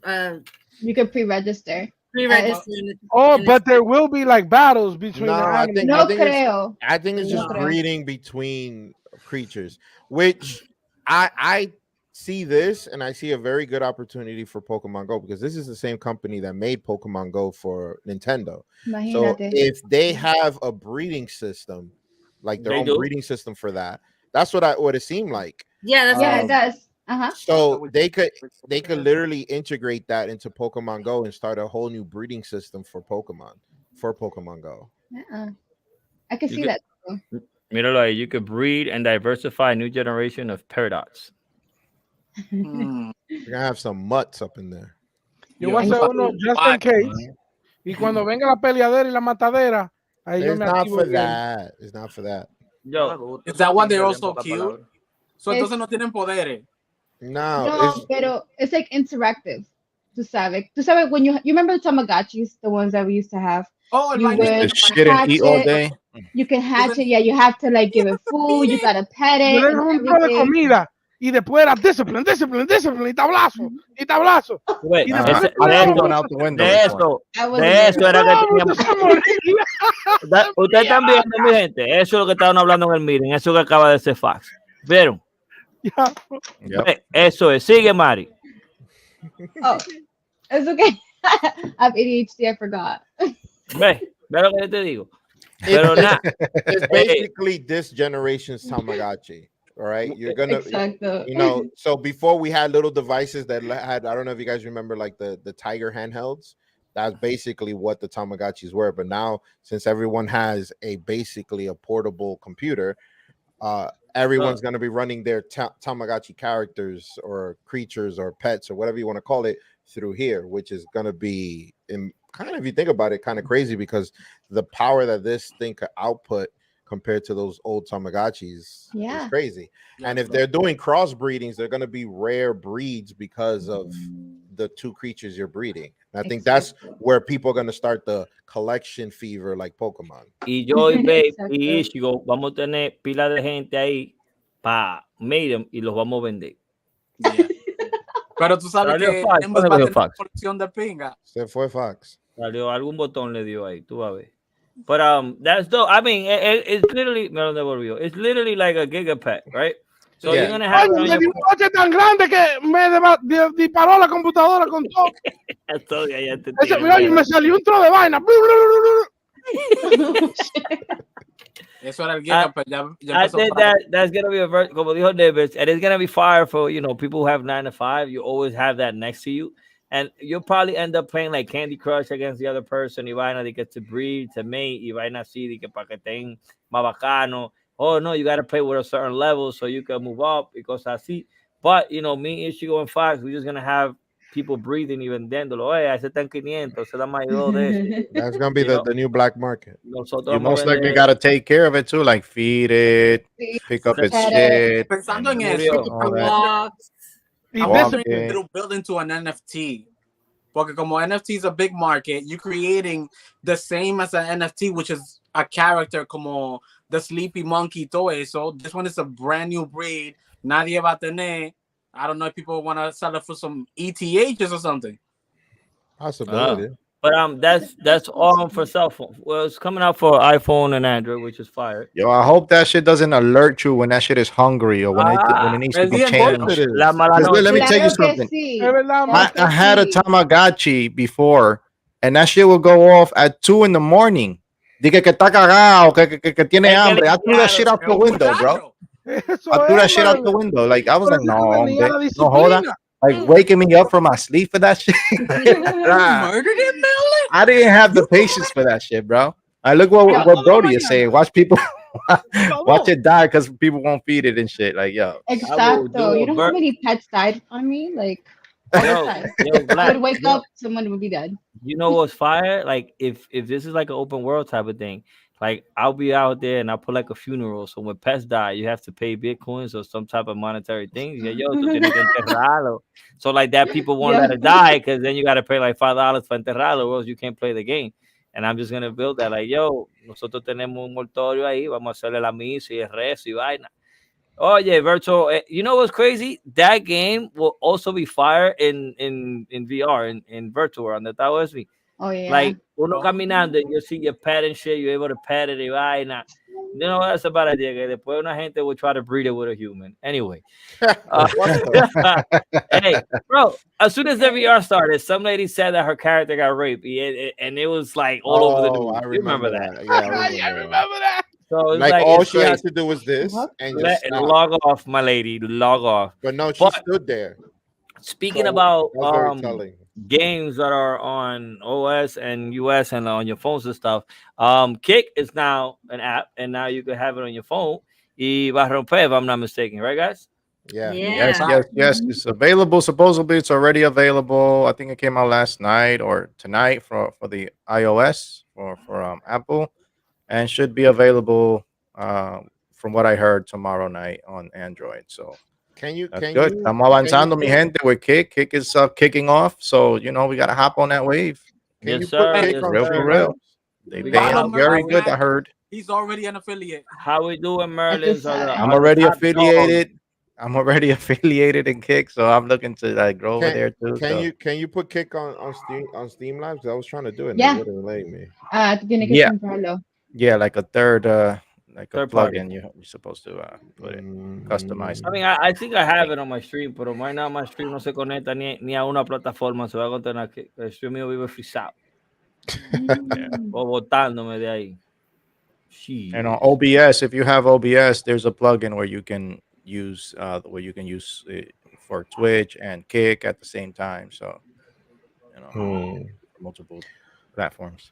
can pre-register. But there will be like battles between I think it's just creo. breeding between creatures, which I see this and I see a very good opportunity for Pokemon Go because this is the same company that made Pokemon Go for Nintendo. Imagínate. So if they have a breeding system, like their own breeding system for that, that's what it seemed like. Yeah, it does. So they could literally integrate that into Pokemon Go and start a whole new breeding system for Pokemon Go. I can see that. Míralo ahí, you could breed and diversify a new generation of Paradox. You're gonna have some mutts up in there. Yo voy a hacer uno just in case. Y cuando venga la peleadera y la matadera, ahí yo me activo. It's not for that. Yo, is that why they're also cute? So entonces no tienen poderes. No, pero it's like interactive. Tú sabes when you remember the Tamagotchis, the ones that we used to have. Oh, you shit and eat all day. You can hatch it. Yeah, you have to like give it food. You gotta pet it. Comida. y después era discipline, y tablazo. Wait, Y de después eso era que teníamos. Ustedes están viendo, mi gente. Eso es lo que estaban hablando en el meeting. Eso que acaba de ser fax. ¿Vieron? Eso es. Sigue, Mari. Oh, it's okay. I have ADHD. I forgot. Ve lo que yo te digo. Pero nada. It's basically this generation's Tamagotchi. All right, you're gonna, you know. So before we had little devices that had, I don't know if you guys remember, like the Tiger handhelds. That's basically what the Tamagotchis were. But now, since everyone has basically a portable computer, everyone's going to be running their Tamagotchi characters or creatures or pets or whatever you want to call it through here, which is going to be, kind of, if you think about it, kind of crazy, because the power that this thing could output compared to those old Tamagotchis is crazy. And if they're doing crossbreedings, they're going to be rare breeds because of the two creatures you're breeding. And I think that's where people are going to start the collection fever like Pokemon. Y yo y Babe y Ichigo vamos a tener pila de gente ahí para Medium y los vamos a vender. Yeah. Pero tú sabes que Nimbus va a tener colección de pinga. Se fue Fox. Salió, algún botón le dio ahí, tú vas a ver. But that's dope. I mean, it's literally, me lo devolvió. It's literally like a gigapet, right? So you're gonna have. Me dio un coche tan grande que me disparó la computadora con todo. Me salió un tro de vaina. Eso era el gigapet. I think that's gonna be a como dijo Davis, and it's gonna be fire for people who have 9 to 5. You always have that next to you. And you'll probably end up playing like Candy Crush against the other person. Y vaina de que to breed, to mate. Y vaina así de que para que estén más bacano. Oh, no, you got to play with a certain level so you can move up. Because así. But, me, Ichigo, and Fox, we're just going to have people breathing y vendiéndolo. Oye, ese está en 500. Se da más de That's going to be the new black market. You most likely got to take care of it too. Like feed it, pick up its shit. Pensando en eso. It'll build into an NFT. Porque como NFT is a big market, you're creating the same as an NFT, which is a character como the Sleepy Monkey, todo eso. This one is a brand new breed. Nadie va a tener. I don't know if people want to sell it for some ETHs or something. Possibility. But that's all for cell phone. Well, it's coming out for iPhone and Android, which is fire. Yo, I hope that shit doesn't alert you when that shit is hungry or when it needs to be changed. Let me tell you something. I had a Tamagotchi before, and that shit will go off at 2 a.m. Dije que está cagado, que tiene hambre. I threw that shit out the window, bro. I threw that shit out the window. Like, I was like, no hold on. Like waking me up from my sleep for that shit. Murdered him, Melon? I didn't have the patience for that shit, bro. I look what Brody is saying. Watch people watch it die because people won't feed it and shit. Like, yo. Exacto. You know how many pets died on me? Like, all the time. I would wake up, someone would be dead. You know what's fire? Like, if this is like an open world type of thing, like I'll be out there and I'll put like a funeral. So when pets die, you have to pay Bitcoins or some type of monetary thing. So like that, people won't let it die because then you got to pay like $5 for enterrarlo, or else you can't play the game. And I'm just gonna build that. Like, yo, nosotros tenemos un mortorio ahí, vamos a hacerle la misa y el rezo y vaina. Oh yeah, virtual. You know what's crazy? That game will also be fire in VR in virtual on the USB. Oh yeah. Like uno caminando and you see your pet and shit, you're able to pet it y vaina. You know, that's a bad idea. Que después una gente will try to breed it with a human. Anyway. Hey, bro, as soon as the VR started, some lady said that her character got raped. And it was like all over the news. I remember that. Yeah, I remember that. So like all she has to do is this and just log off, my lady. Log off. But no, she stood there. Speaking about games that are on OS and US and on your phones and stuff, Kick is now an app, and now you can have it on your phone. Y va a romper, if I'm not mistaken, right, guys? Yeah. Yes. It's available. Supposedly, it's already available. I think it came out last night or tonight for the iOS or for Apple, and should be available from what I heard tomorrow night on Android. So. Good. Estamos avanzando, mi gente. With Kick is kicking off, so we got to hop on that wave. Yes, sir. For real. They pay out very good. I heard he's already an affiliate. How we doing, Merlin? I'm already affiliated. I'm already affiliated in Kick, so I'm looking to like grow over there too. Can you put Kick on Steam Labs? I was trying to do it and they Yeah. wouldn't let me. Tú tienes que Yeah, comprarlo. yeah, like a like a Third party. plugin. You're supposed to put it, Mm. customize. I mean, I think I have it on my stream, pero right now my stream no se conecta ni a una plataforma. Se va a conectar que el stream mío vive frisado. O botándome de ahí. And on OBS, if you have OBS, there's a plugin where you can use it for Twitch and Kick at the same time. So, multiple platforms.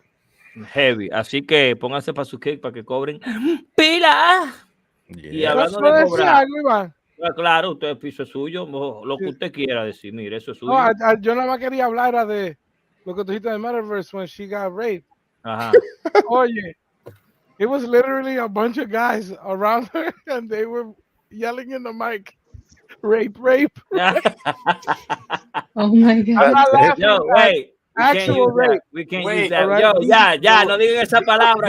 Heavy. Así que pónganse para su Kick para que cobren pila. Yeah. Y hablando de cobrar, claro, usted piso es suyo, lo que usted quiera decir, mire, eso es suyo. No, yo nada más quería hablar de lo que tú dijiste de Metaverse when she got raped. Ajá. Oye, it was literally a bunch of guys around her and they were yelling in the mic, rape, rape. Oh my God. I'm not laughing. Yo, wait. Actual rape. We can't use that. Right? Yo, ya, no digan esa palabra.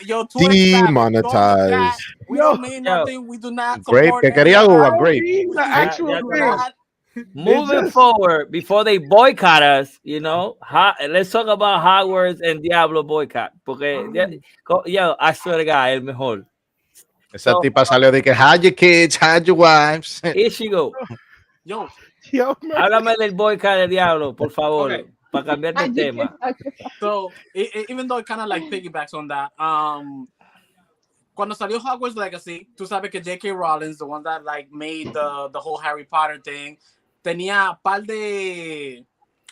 Yo, demonetized. We don't mean nothing. We do not grape. support Que quería agua, grape. The actual rape. Moving forward, before they boycott us, let's talk about Hogwarts and Diablo boycott. Porque, yo, I swear to God, el mejor. Esa tipa salió de que hide your kids, hide your wives. Here she go. Yo, háblame del boycott de Diablo, por favor, para cambiar de tema. So, even though it kind of like piggybacks on that, cuando salió Hogwarts Legacy, tú sabes que J.K. Rowling, the one that like made the whole Harry Potter thing, tenía par de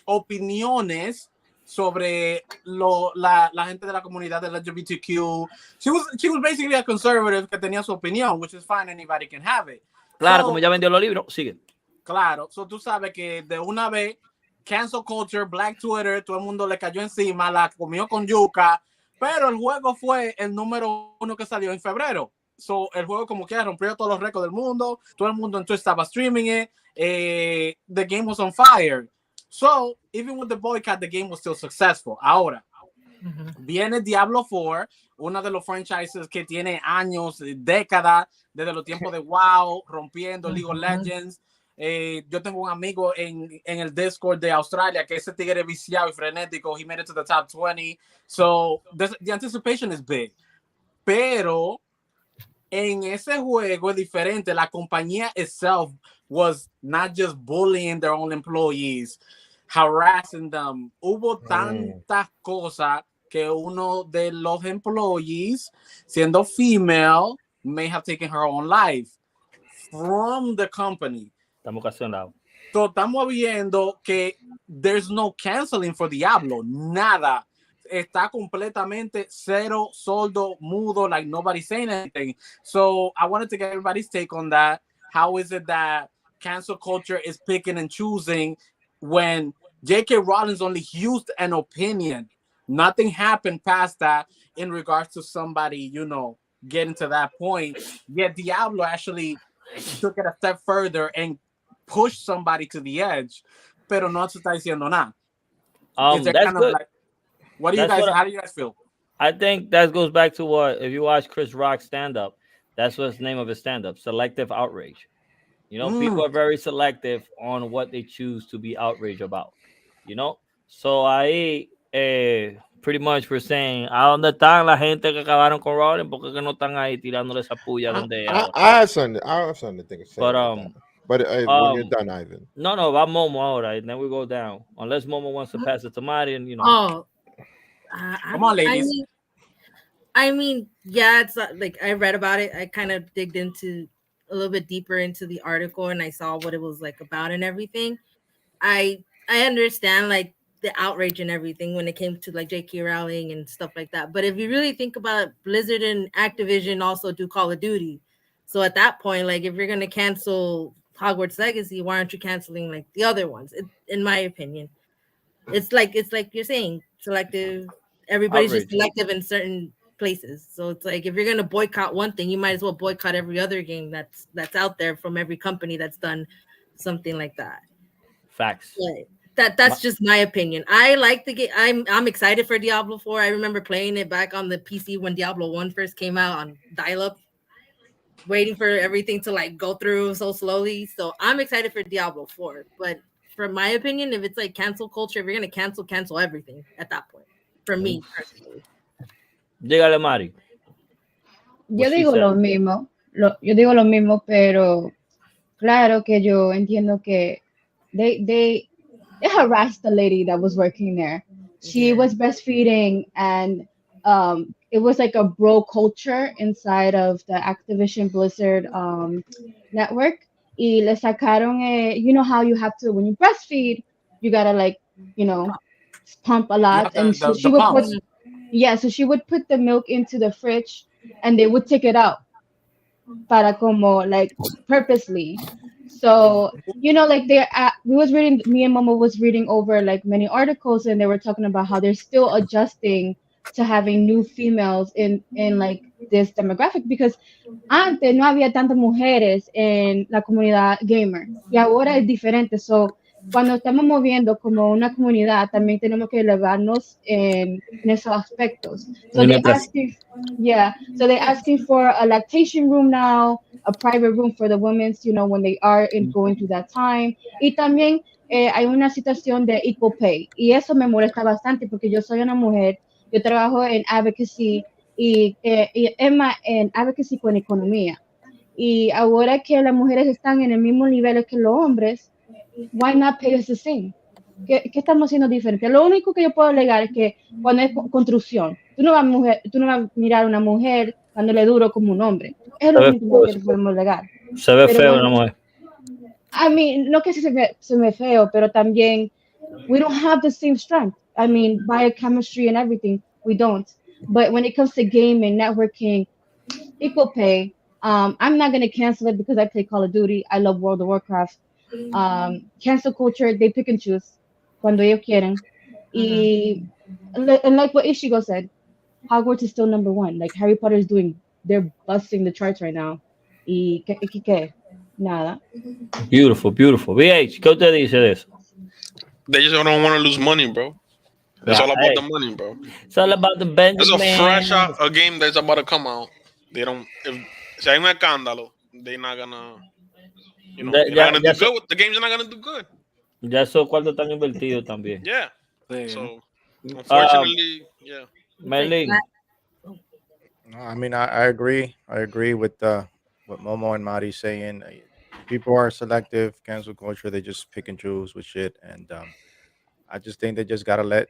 opiniones sobre la gente de la comunidad del LGBTQ. She was basically a conservative que tenía su opinión, which is fine, anybody can have it. Claro, como ya vendió los libros, sigue. Claro, so tú sabes que de una vez, cancel culture, Black Twitter, todo el mundo le cayó encima, la comió con yuca, pero el juego fue el número 1 que salió en febrero. So, el juego como que rompió todos los récords del mundo, todo el mundo entonces estaba streaming it, the game was on fire. So, even with the boycott, the game was still successful. Ahora, viene Diablo 4, uno de los franchises que tiene años, décadas, desde los tiempos de WoW, rompiendo League of Legends. Yo tengo un amigo en el Discord de Australia que ese tigre viciado y frenético. He made it to the top 20. So, the anticipation is big. Pero en ese juego es diferente. La compañía itself was not just bullying their own employees, harassing them. Hubo tantas cosas que uno de los employees, siendo female, may have taken her own life from the company. Estamos ocasionados. So, estamos viendo que there's no canceling for Diablo. Nada. Está completamente cero, soldo, mudo, like nobody's saying anything. So I wanted to get everybody's take on that. How is it that cancel culture is picking and choosing when J.K. Rowling only used an opinion? Nothing happened past that in regards to somebody, getting to that point. Yet Diablo actually took it a step further and pushed somebody to the edge. Pero no se está diciendo nada. That's good. What do you guys? How do you guys feel? I think that goes back to what, if you watch Chris Rock's stand-up, that's what's the name of his stand-up, selective outrage. People are very selective on what they choose to be outraged about. So ahí pretty much we're saying, ¿a dónde están la gente que acabaron con Rowling? ¿Por qué no están ahí tirándole esa puya donde I have something to think of saying. But when you're done, Ivan. No, va Momo ahora, and then we go down. Unless Momo wants to pass it to Mari, and come on, ladies. I mean, yeah, it's like I read about it. I kind of digged into a little bit deeper into the article, and I saw what it was like about and everything. I understand like the outrage and everything when it came to like J.K. Rowling and stuff like that. But if you really think about it, Blizzard and Activision also do Call of Duty. So at that point, like if you're gonna cancel Hogwarts Legacy, why aren't you canceling like the other ones? In my opinion, it's like you're saying, selective. Everybody's just selective in certain places. So it's like if you're gonna boycott one thing, you might as well boycott every other game that's out there from every company that's done something like that. Facts. That's just my opinion. I like the game. I'm excited for Diablo 4. I remember playing it back on the PC when Diablo 1 first came out on dial-up. waiting for everything to like go through so slowly. So I'm excited for Diablo 4. But from my opinion, if it's like cancel culture, if you're gonna cancel everything at that point. For me personally. Dígale, Mari. Yo digo lo mismo, pero claro que yo entiendo que they harassed the lady that was working there. She was breastfeeding, and it was like a bro culture inside of the Activision Blizzard network. Y le sacaron, you know how you have to, when you breastfeed, you gotta like, pump a lot. And so she would put, so she would put the milk into the fridge and they would take it out para como like purposely. So like we was reading, me and Mama was reading over like many articles, and they were talking about how they're still adjusting to having new females in like this demographic, because antes no había tantas mujeres en la comunidad gamer y ahora es diferente. So cuando estamos moviendo como una comunidad, también tenemos que elevarnos en esos aspectos. So they're asking for a lactation room now, a private room for the women, when they are going through that time. Y también hay una situación de equal pay. Y eso me molesta bastante porque yo soy una mujer, yo trabajo en advocacy y en advocacy con economía. Y ahora que las mujeres están en el mismo nivel que los hombres, why not pay us the same? ¿Qué estamos haciendo diferente? Lo único que yo puedo alegar es que cuando es construcción, tú no vas a mirar a una mujer dándole duro como un hombre. Es lo único que podemos alegar. Se ve feo una mujer. I mean, no que se ve feo, pero también we don't have the same strength. I mean, biochemistry and everything, we don't. But when it comes to gaming, networking, equal pay, I'm not going to cancel it because I play Call of Duty. I love World of Warcraft. Cancel culture, they pick and choose cuando ellos quieren. And like what Ishigo said, Hogwarts is still number one. Like Harry Potter is they're busting the charts right now. Y ¿qué? Nada. Beautiful. VH, ¿qué usted dice de eso? They just don't want to lose money, bro. It's all about the money, bro. It's all about the Benjamin. There's a game that's about to come out. They don't. Si hay un escándalo, they're not gonna. They're not gonna do good. The game's not gonna do good. Ya esos cuartos están invertidos también. Yeah. So, unfortunately, yeah. Merlin. No, I mean, I agree. I agree with what Momo and Mari saying. People are selective, cancel culture. They just pick and choose with shit, and I just think they just gotta let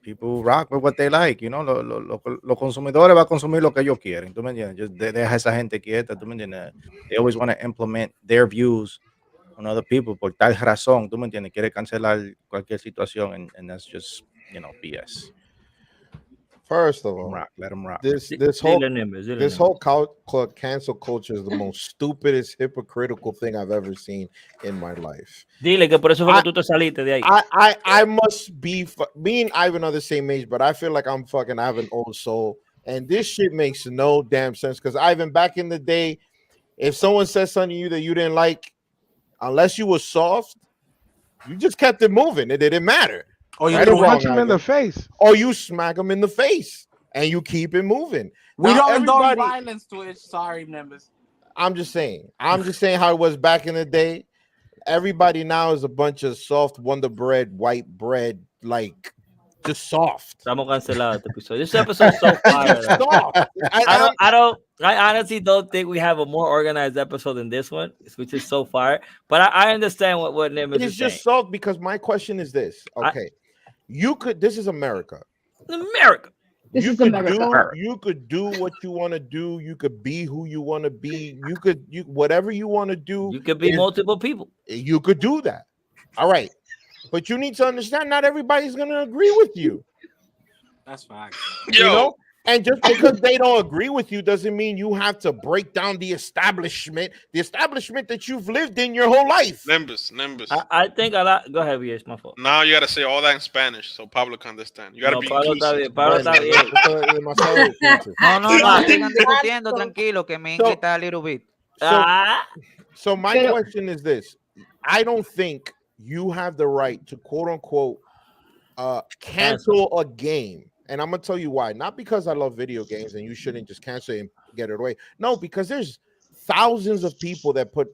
people rock with what they like. Los consumidores va a consumir lo que ellos quieren. ¿Tú me entiendes? Just deja esa gente quieta. ¿Tú me entiendes? They always want to implement their views on other people por tal razón. ¿Tú me entiendes? Quiere cancelar cualquier situación, and that's just BS. First of all, let them rock. This whole cancel culture is the most stupidest, hypocritical thing I've ever seen in my life. Dile que por eso fue que tú te saliste de ahí. I must be. Me and Ivan are the same age, but I feel like I have an old soul, and this shit makes no damn sense. Because Ivan, back in the day, if someone said something to you that you didn't like, unless you were soft, you just kept it moving. It didn't matter. Or you punch him in the face. Or you smack him in the face and you keep it moving. We don't endorse violence to it. Sorry, members. I'm just saying how it was back in the day. Everybody now is a bunch of soft Wonder Bread, white bread, like just soft. Estamos cancelados este episodio. This episode is so fire. I honestly don't think we have a more organized episode than this one, which is so fire. But I understand what Nimbus is saying. It's just soft because my question is this. Okay. This is America. This is America. You could do what you want to do. You could be who you want to be. You whatever you want to do. You could be multiple people. You could do that. All right. But you need to understand not everybody's going to agree with you. That's fine. And just because they don't agree with you doesn't mean you have to break down the establishment that you've lived in your whole life. Nimbus. I think a lot. Go ahead, it's my fault. Now you got to say all that in Spanish so Pablo can understand. You got to be inclusive. Pablo está bien. No, sigan discutiendo, tranquilo, que mi inglés está a little bit. So my question is this. I don't think you have the right to quote unquote cancel a game. And I'm gonna tell you why. Not because I love video games and you shouldn't just cancel it and get it away. No, because there's thousands of people that put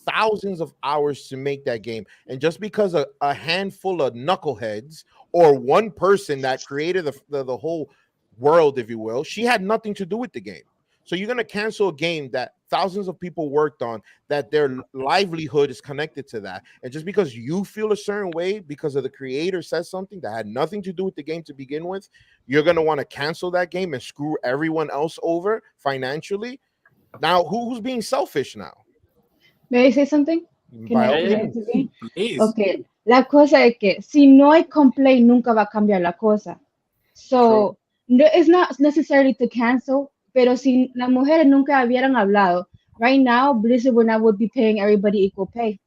thousands of hours to make that game, and just because a handful of knuckleheads or one person that created the whole world, if you will, she had nothing to do with the game. So you're going to cancel a game that thousands of people worked on, that their livelihood is connected to that. And just because you feel a certain way because of the creator says something that had nothing to do with the game to begin with, you're going to want to cancel that game and screw everyone else over financially. Now, who's being selfish now? May I say something? By all means. Please. Okay. La cosa es que si no hay complaint, nunca va a cambiar la cosa. So, no, it's not necessarily to cancel, pero si las mujeres nunca hubieran hablado, right now, Blizzard would be paying everybody equal pay.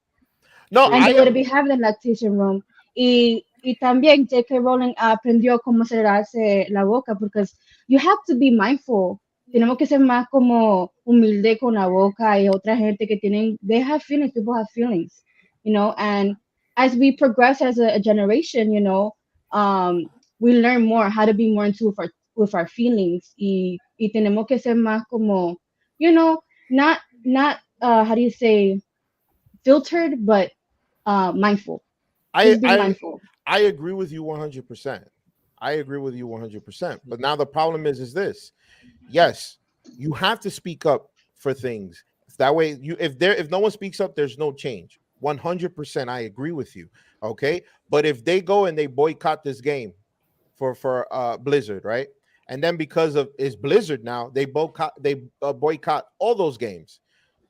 No, and they would be having a lactation room. Y también J.K. Rowling aprendió cómo cerrarse la boca, because you have to be mindful. Tenemos que ser más como humilde con la boca, y otra gente que tienen, they have feelings, people have feelings, you know, and as we progress as a generation, you know, we learn more how to be more in tune with our feelings, y tenemos que ser más como, you know, not how do you say, filtered, but mindful. Mindful. I agree with you 100%. I agree with you 100%. But now the problem is this. Yes, you have to speak up for things. That way, if no one speaks up, there's no change. 100%, I agree with you. Okay, but if they go and they boycott this game for Blizzard, right? And then because of it's Blizzard now, they boycott all those games.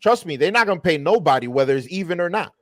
Trust me, they're not gonna pay nobody, whether it's even or not.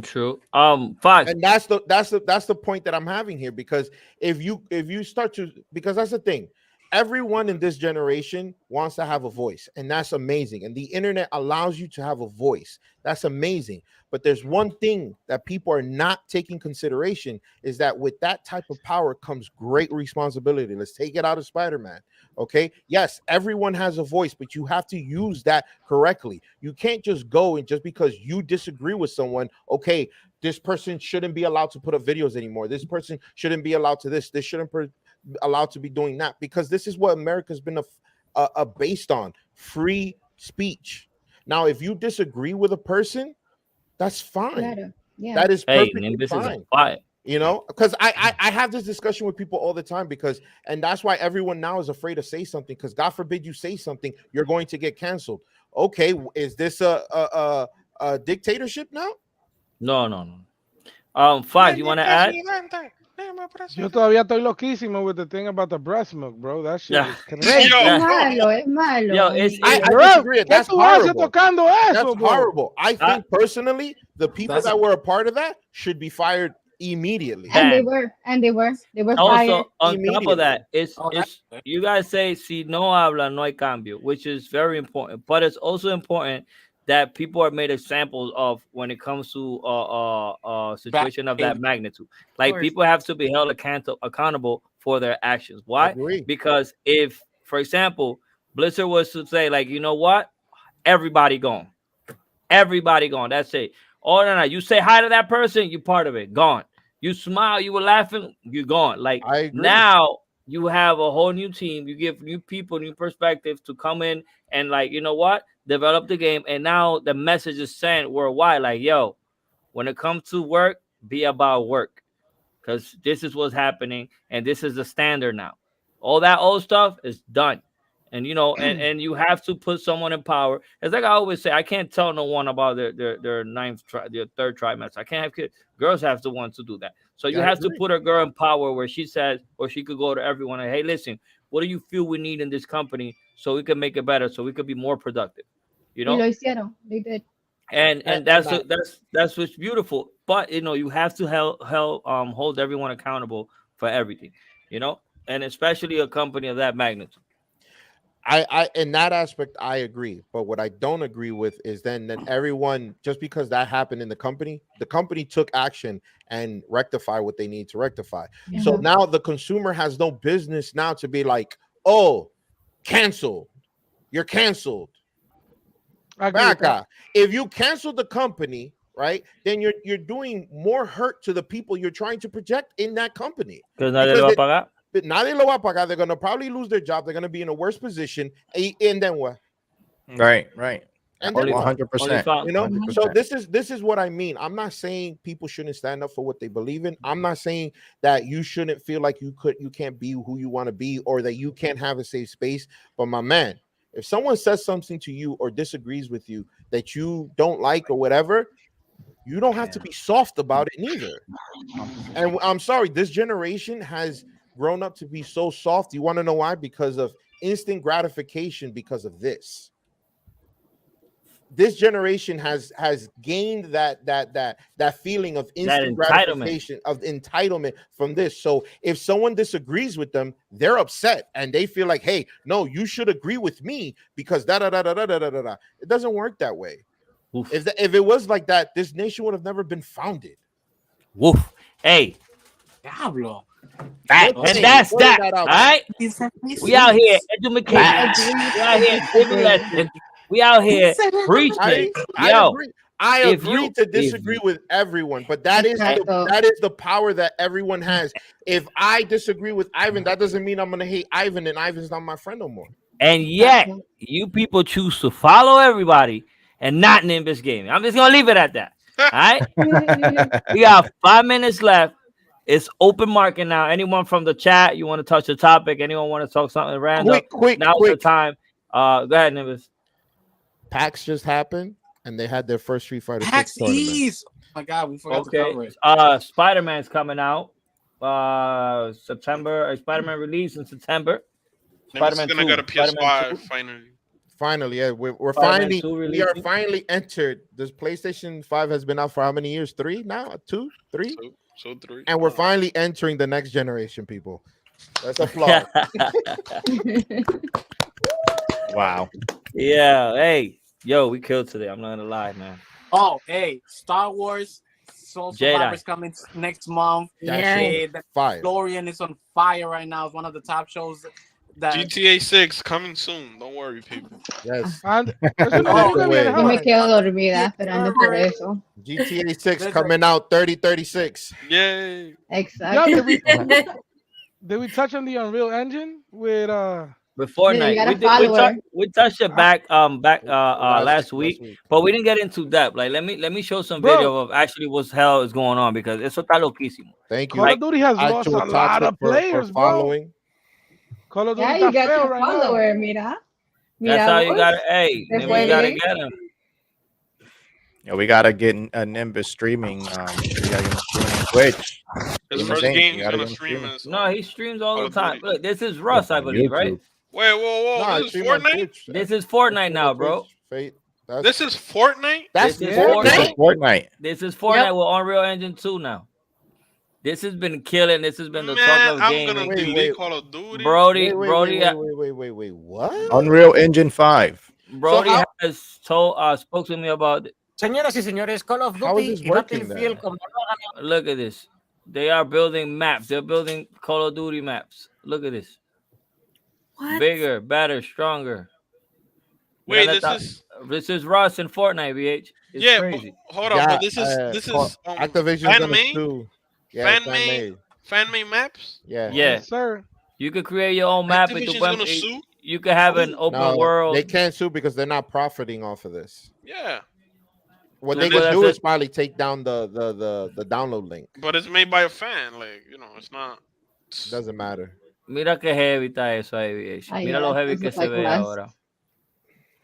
True. Fact. And that's the point that I'm having here, because if you start to, because that's the thing, everyone in this generation wants to have a voice, and that's amazing. And the internet allows you to have a voice. That's amazing. But there's one thing that people are not taking consideration, is that with that type of power comes great responsibility. Let's take it out of Spider-Man. Okay. Yes, everyone has a voice, but you have to use that correctly. You can't just go and just because you disagree with someone, okay, this person shouldn't be allowed to put up videos anymore. This person shouldn't be allowed to this. This shouldn't allowed to be doing that, because this is what America's been based on: free speech. Now, if you disagree with a person, that's fine. Yeah. That is perfectly fine. You know, because I have this discussion with people all the time, and that's why everyone now is afraid to say something, because God forbid you say something, you're going to get canceled. Okay, is this a dictatorship now? No. Fact, you want to add? Yo todavía estoy loquísimo with the thing about the breast milk, bro. That shit is crazy. Es malo. Yo, I disagree. That's horrible. That's bro? Horrible. I think personally, the people that were a part of that should be fired immediately. And they were also fired. On top of that, it's you guys say si no habla no hay cambio, which is very important, but it's also important that people are made examples of when it comes to a situation of that magnitude. Like, people have to be held accountable for their actions. Why? Because if, for example, Blizzard was to say, like, you know what, everybody gone, that's it. Oh no, you say hi to that person, you're part of it, gone. You smile, you were laughing, you're gone. Like, now you have a whole new team. You give new people, new perspectives to come in and, like, you know what, develop the game. And now the message is sent worldwide, like, yo, when it comes to work, be about work, because this is what's happening, and this is the standard now. All that old stuff is done. And you know, and you have to put someone in power. It's like I always say, I can't tell no one about their third trimester. I can't have kids. Girls have to want to do that. So you have to put a girl in power where she says, or she could go to everyone and, hey, listen, what do you feel we need in this company so we can make it better, so we could be more productive? You know, they did. And that's what's beautiful. But you know, you have to hold everyone accountable for everything. You know, and especially a company of that magnitude. I in that aspect I agree, but what I don't agree with is then that everyone, just because that happened in the company took action and rectify what they need to rectify. Yeah. So now the consumer has no business now to be like, oh, cancel, you're canceled. If you cancel the company, right, then you're doing more hurt to the people you're trying to project in that company. But nadie lo va a pagar. They're going to probably lose their job. They're going to be in a worse position. And then what? Right, right. And Only- that's 100%. only you know, 100%. so this is what I mean. I'm not saying people shouldn't stand up for what they believe in. I'm not saying that you shouldn't feel like you can't be who you want to be, or that you can't have a safe space. But my man, if someone says something to you or disagrees with you that you don't like or whatever, you don't have to be soft about it neither. And I'm sorry, this generation has grown up to be so soft. You want to know why? Because of instant gratification. Because of this generation has gained that feeling of instant gratification, of entitlement from this. So if someone disagrees with them, they're upset and they feel like, hey, no, you should agree with me because da da da da da da da da. It doesn't work that way. If it was like that, this nation would have never been founded. Woof. Hey, Diablo. and that's that. All right, we out here educating. We out here giving lessons. We out here preaching. I agree to disagree with everyone, but that is the power that everyone has. If I disagree with Ivan, that doesn't mean I'm gonna hate Ivan, and Ivan's not my friend no more. And yet, you people choose to follow everybody and not Nimbus Gaming. I'm just gonna leave it at that. All right. We got 5 minutes left. It's open market now. Anyone from the chat, you want to touch the topic? Anyone want to talk something random? Quick. Now's the time. Go ahead, Nimbus. PAX just happened, and they had their first Street Fighter PAX 6 tournament. East. Oh my God, we forgot to cover it. Spider-Man's coming out. September. Spider-Man release in September. Spider-Man gonna get a PS5 finally. Finally, yeah, we're finally we are finally entered. This PlayStation 5 has been out for how many years? 3 now? 2, 3? So 3. And we're finally entering the next generation, people. That's a flaw. Wow. Yeah. Hey, yo, we killed today. I'm not gonna lie, man. Oh, hey, Star Wars Soul Survivor's coming next month. The Florian is on fire right now. It's one of the top shows. GTA 6 coming soon. Don't worry, people. Yes. Yo me quedo dormida esperando por eso. GTA 6 coming out 3036. Yay. Exactly. Did we touch on the Unreal Engine with Fortnite? We touched it back last week, but we didn't get into depth. Like let me show some video of actually what hell is going on, because eso está loquísimo. Thank you. Call of Duty has lost a lot of players, bro. Call of Duty you got your right follower, now. mira. That's how you got to. Hey, we gotta get him. Yeah, we gotta get a Nimbus streaming. We gotta get him streaming Twitch. His first game he's gonna stream is. No, he streams all the time. Look, this is Russ, I believe, right? Wait, whoa! No, this is Fortnite. This is Fortnite now, bro. This is Fortnite. That's Fortnite. This is Fortnite with Unreal Engine 2 now. This has been killing. This has been the talk of gaming. I'm gonna delete Call of Duty. Brody. Wait, what? Unreal Engine 5. Brody has spoke to me about it. Señoras y señores, Call of Duty y Battlefield como no hagan. Look at this. They are building maps. They're building Call of Duty maps. Look at this. What? Bigger, better, stronger. Wait, this is Russ in Fortnite, VH. It's crazy. Hold on, but this is Activision fan made maps. Yeah, yes, sir. You could create your own map. You could have an open world. They can't sue because they're not profiting off of this. Yeah. What they can do is probably take down the download link. But it's made by a fan, it's not. Doesn't matter. Mira qué heavy está eso ahí, VH. Mira lo heavy que se ve ahora.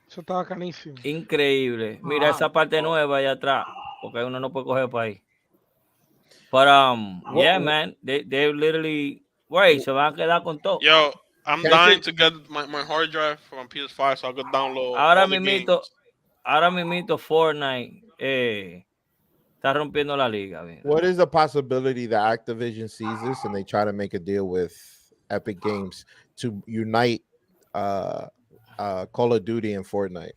Eso está bacanísimo. Increíble. Mira esa parte nueva allá atrás, porque uno no puede coger para ahí. But yeah, man, they literally se van a quedar con todo. Yo, I'm dying to get my hard drive from PS5 so I could download. Ahora mismito Fortnite está rompiendo la liga. Man. What is the possibility that Activision sees this and they try to make a deal with Epic Games to unite Call of Duty and Fortnite?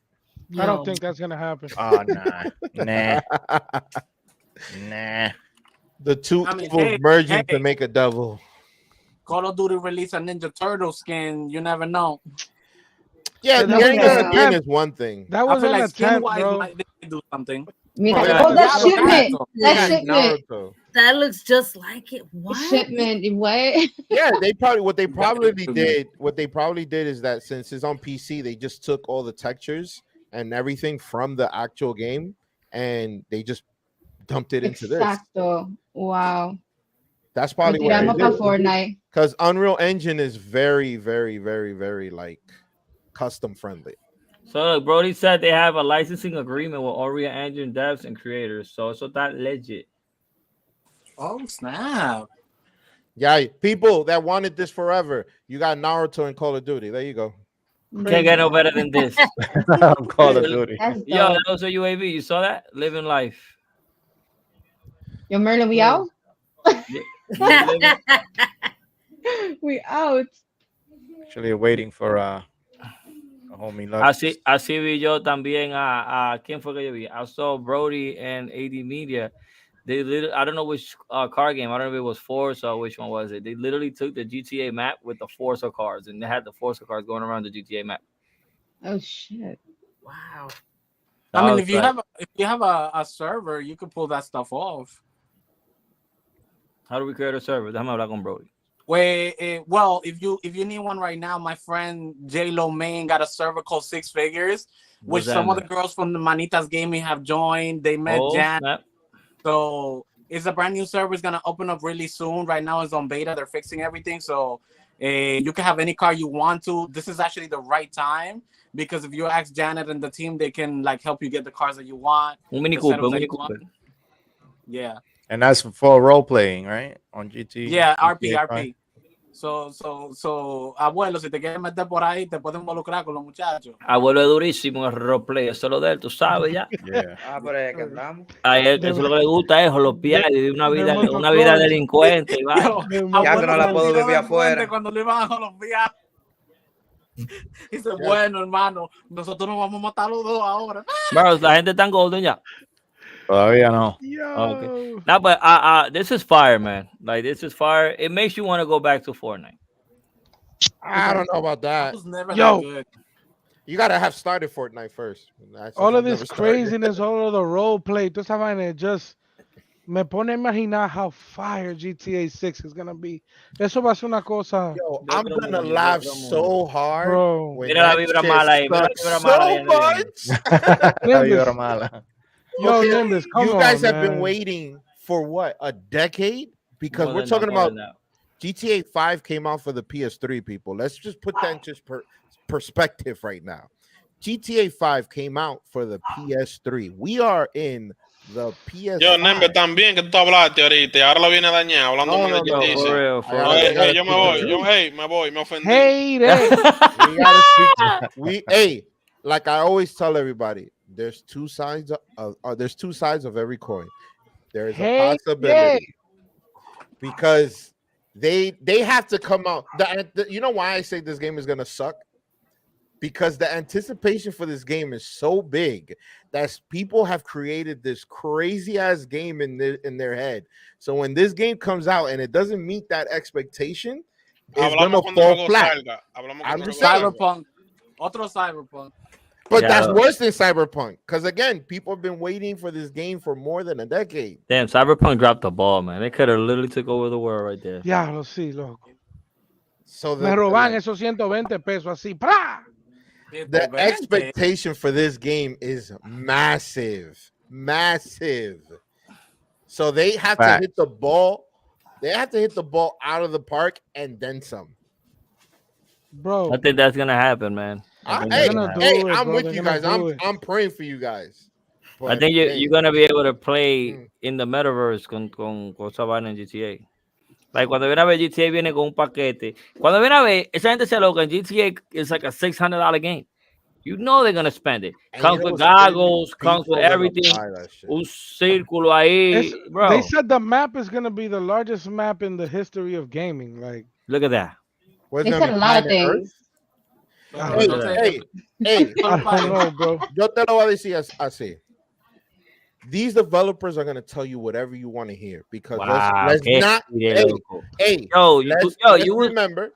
I don't think that's gonna happen. Oh nah. The two evils merging to make a devil. Call of Duty release a Ninja Turtle skin. You never know. Yeah, getting a skin is one thing. That wasn't like a attempt, skin-wise bro. They do something. Mira, that shipment. That looks just like it. What? Shipment, what? Yeah, what they probably did is that since it's on PC, they just took all the textures and everything from the actual game and they just dumped it into this. Exacto. Wow. That's probably what Tiramos para Fortnite. Because Unreal Engine is very, very, very, very like custom friendly. So Brody said they have a licensing agreement with Unreal Engine devs and creators. So that legit. Oh snap! Yeah, people that wanted this forever. You got Naruto and Call of Duty. There you go. Can't get no better than this. Call of Duty. Yo, that was a UAV. You saw that? Living life. Yo, Merlin, we out? We out. Actually waiting for a homie Lux. Así vi yo también a ¿quién fue que yo vi? I saw Brody and AD Media. They literally, I don't know which car game. I don't know if it was Forza or which one was it. They literally took the GTA map with the Forza cars, and they had the Forza cars going around the GTA map. Oh shit! Wow. I mean, if you have a server, you could pull that stuff off. How do we create a server? Déjame hablar con Brody. Well, if you need one right now, my friend J Lo Main got a server called Six Figures, which some of the girls from the Manitas Gaming have joined. They met Jan. Snap. So it's a brand new server. It's gonna open up really soon. Right now it's on beta. They're fixing everything, so you can have any car you want to. This is actually the right time because if you ask Janet and the team, they can like help you get the cars that you want. Mini Cooper. Yeah. And that's for role playing, right? On GT. Yeah, RP. So, abuelo, si te quieres meter por ahí, te puedes involucrar con los muchachos. Abuelo es durísimo en roleplay, eso es lo de él, tú sabes ya. Ah, pero es que andamos. A él, eso es lo que le gusta, es roleplay, vivir una vida delincuente. Y ya que no la puedo vivir afuera. Cuando le iban a los viajes. Dice, bueno, hermano, nosotros nos vamos a matar los dos ahora. Bro, la gente está en golden ya. Todavía no. Okay. No, but this is fire, man. Like, this is fire. It makes you want to go back to Fortnite. I don't know about that. Was never that good. You gotta have started Fortnite first. All of this craziness, all of the role play, toda esa vaina, just me pone a imaginar how fire GTA 6 is gonna be. Eso va a ser una cosa. Yo, I'm gonna laugh so hard. Bro. Mira la vibra mala ahí. Mira la vibra mala. Yo, okay, Nimbus, you guys have been waiting for what, a decade? Because we're talking about GTA 5 came out for the PS3, people. Let's just put that into perspective right now. GTA 5 came out for the PS3. We are in the PS3. Yo, Nimbus, también que tú hablaste ahorita, ahora lo viene dañado, hablando de GTA. Yo me voy, me ofendí. Hey, like I always tell everybody, there's two sides of every coin. There's a possibility because they have to come out. You know why I say this game is gonna suck? Because the anticipation for this game is so big that people have created this crazy ass game in their head. So when this game comes out and it doesn't meet that expectation, it's gonna fall flat. I'm just Cyberpunk, otro Cyberpunk. But that's worse than Cyberpunk. Because again, people have been waiting for this game for more than a decade. Damn, Cyberpunk dropped the ball, man. They could have literally took over the world right there. Ya lo sí, loco. So me roban esos 120 pesos así. ¡Pra! The expectation for this game is massive. Massive. So they have to hit the ball. They have to hit the ball out of the park and then some. Bro, I think that's gonna happen, man. I'm with you guys. I'm praying for you guys. But I think you're gonna be able to play in the metaverse con esa vaina en GTA. Like cuando viene a ver GTA viene con un paquete. Cuando viene a ver esa gente se loca. GTA is like a $600 game. You know they're gonna spend it. Comes with goggles, comes with everything. Un círculo ahí, bro. They said the map is gonna be the largest map in the history of gaming. Like, look at that. They said a lot of things. Hey, I don't know, bro. Yo te lo voy a decir así. These developers are going to tell you whatever you want to hear because let's not.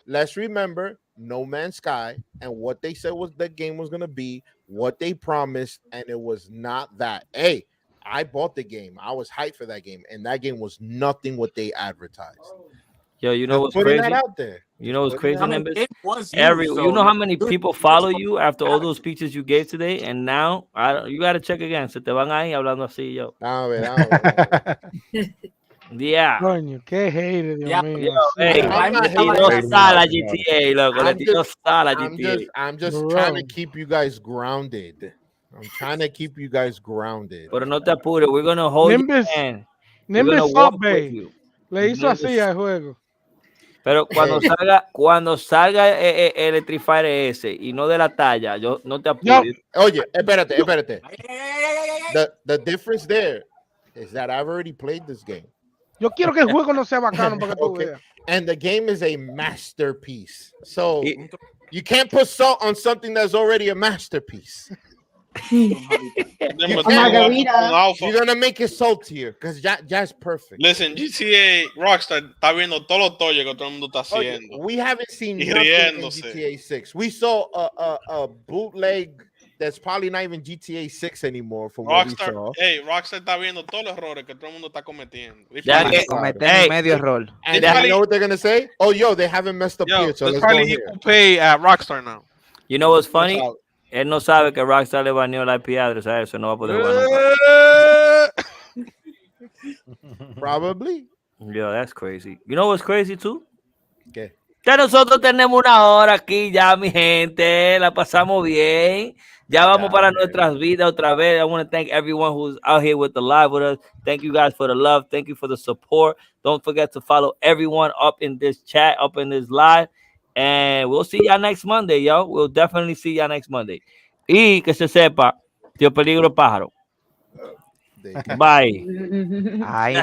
Let's remember No Man's Sky and what they said was the game was going to be, what they promised, and it was not that. Hey, I bought the game. I was hyped for that game, and that game was nothing what they advertised. Yo, you know what's putting crazy? that out there. You know what's crazy, Nimbus? you You know how many people follow you after all those speeches you gave today, and now you got to check again. Se te van ahí hablando así, yo. Yeah. Coño, qué hater, Dios mío. Yo, hey, le tiró sal a GTA, loco. Le tiró sal a GTA. I'm just trying to keep you guys grounded. I'm trying to keep you guys grounded. Pero no te apures. We're going to hold Nimbus, you, man. Nimbus Subway le hizo así al juego. Pero cuando salga el Street Fighter ese y no de la talla, yo no te apures. Oye, espérate. The difference there is that I've already played this game. Yo quiero que el juego no sea bacano para que tú veas. And the game is a masterpiece. So you can't put salt on something that's already a masterpiece. You're gonna make it saltier because that's perfect. Listen, GTA Rockstar está viendo todos los tollos que todo el mundo está haciendo. We haven't seen nothing in GTA 6. We saw a bootleg that's probably not even GTA 6 anymore from what we saw. Hey, Rockstar está viendo todos los errores que todo el mundo está cometiendo. Cometen medio error. And you know what they're gonna say? Oh, yo, they haven't messed up here. So let's probably equal pay at Rockstar now. You know what's funny? Él no sabe que Rockstar le baneó la IP address a eso, no va a poder jugar. Probably. Yo, that's crazy. You know what's crazy too? ¿Qué? Que nosotros tenemos una hora aquí ya, mi gente. La pasamos bien. Ya vamos para nuestras vidas otra vez. I want to thank everyone who's out here with the live with us. Thank you guys for the love. Thank you for the support. Don't forget to follow everyone up in this chat, up in this live. And we'll see y'all next Monday, yo. We'll definitely see y'all next Monday. Y que se sepa, Tío Peligro Pájaro. Bye. Ay,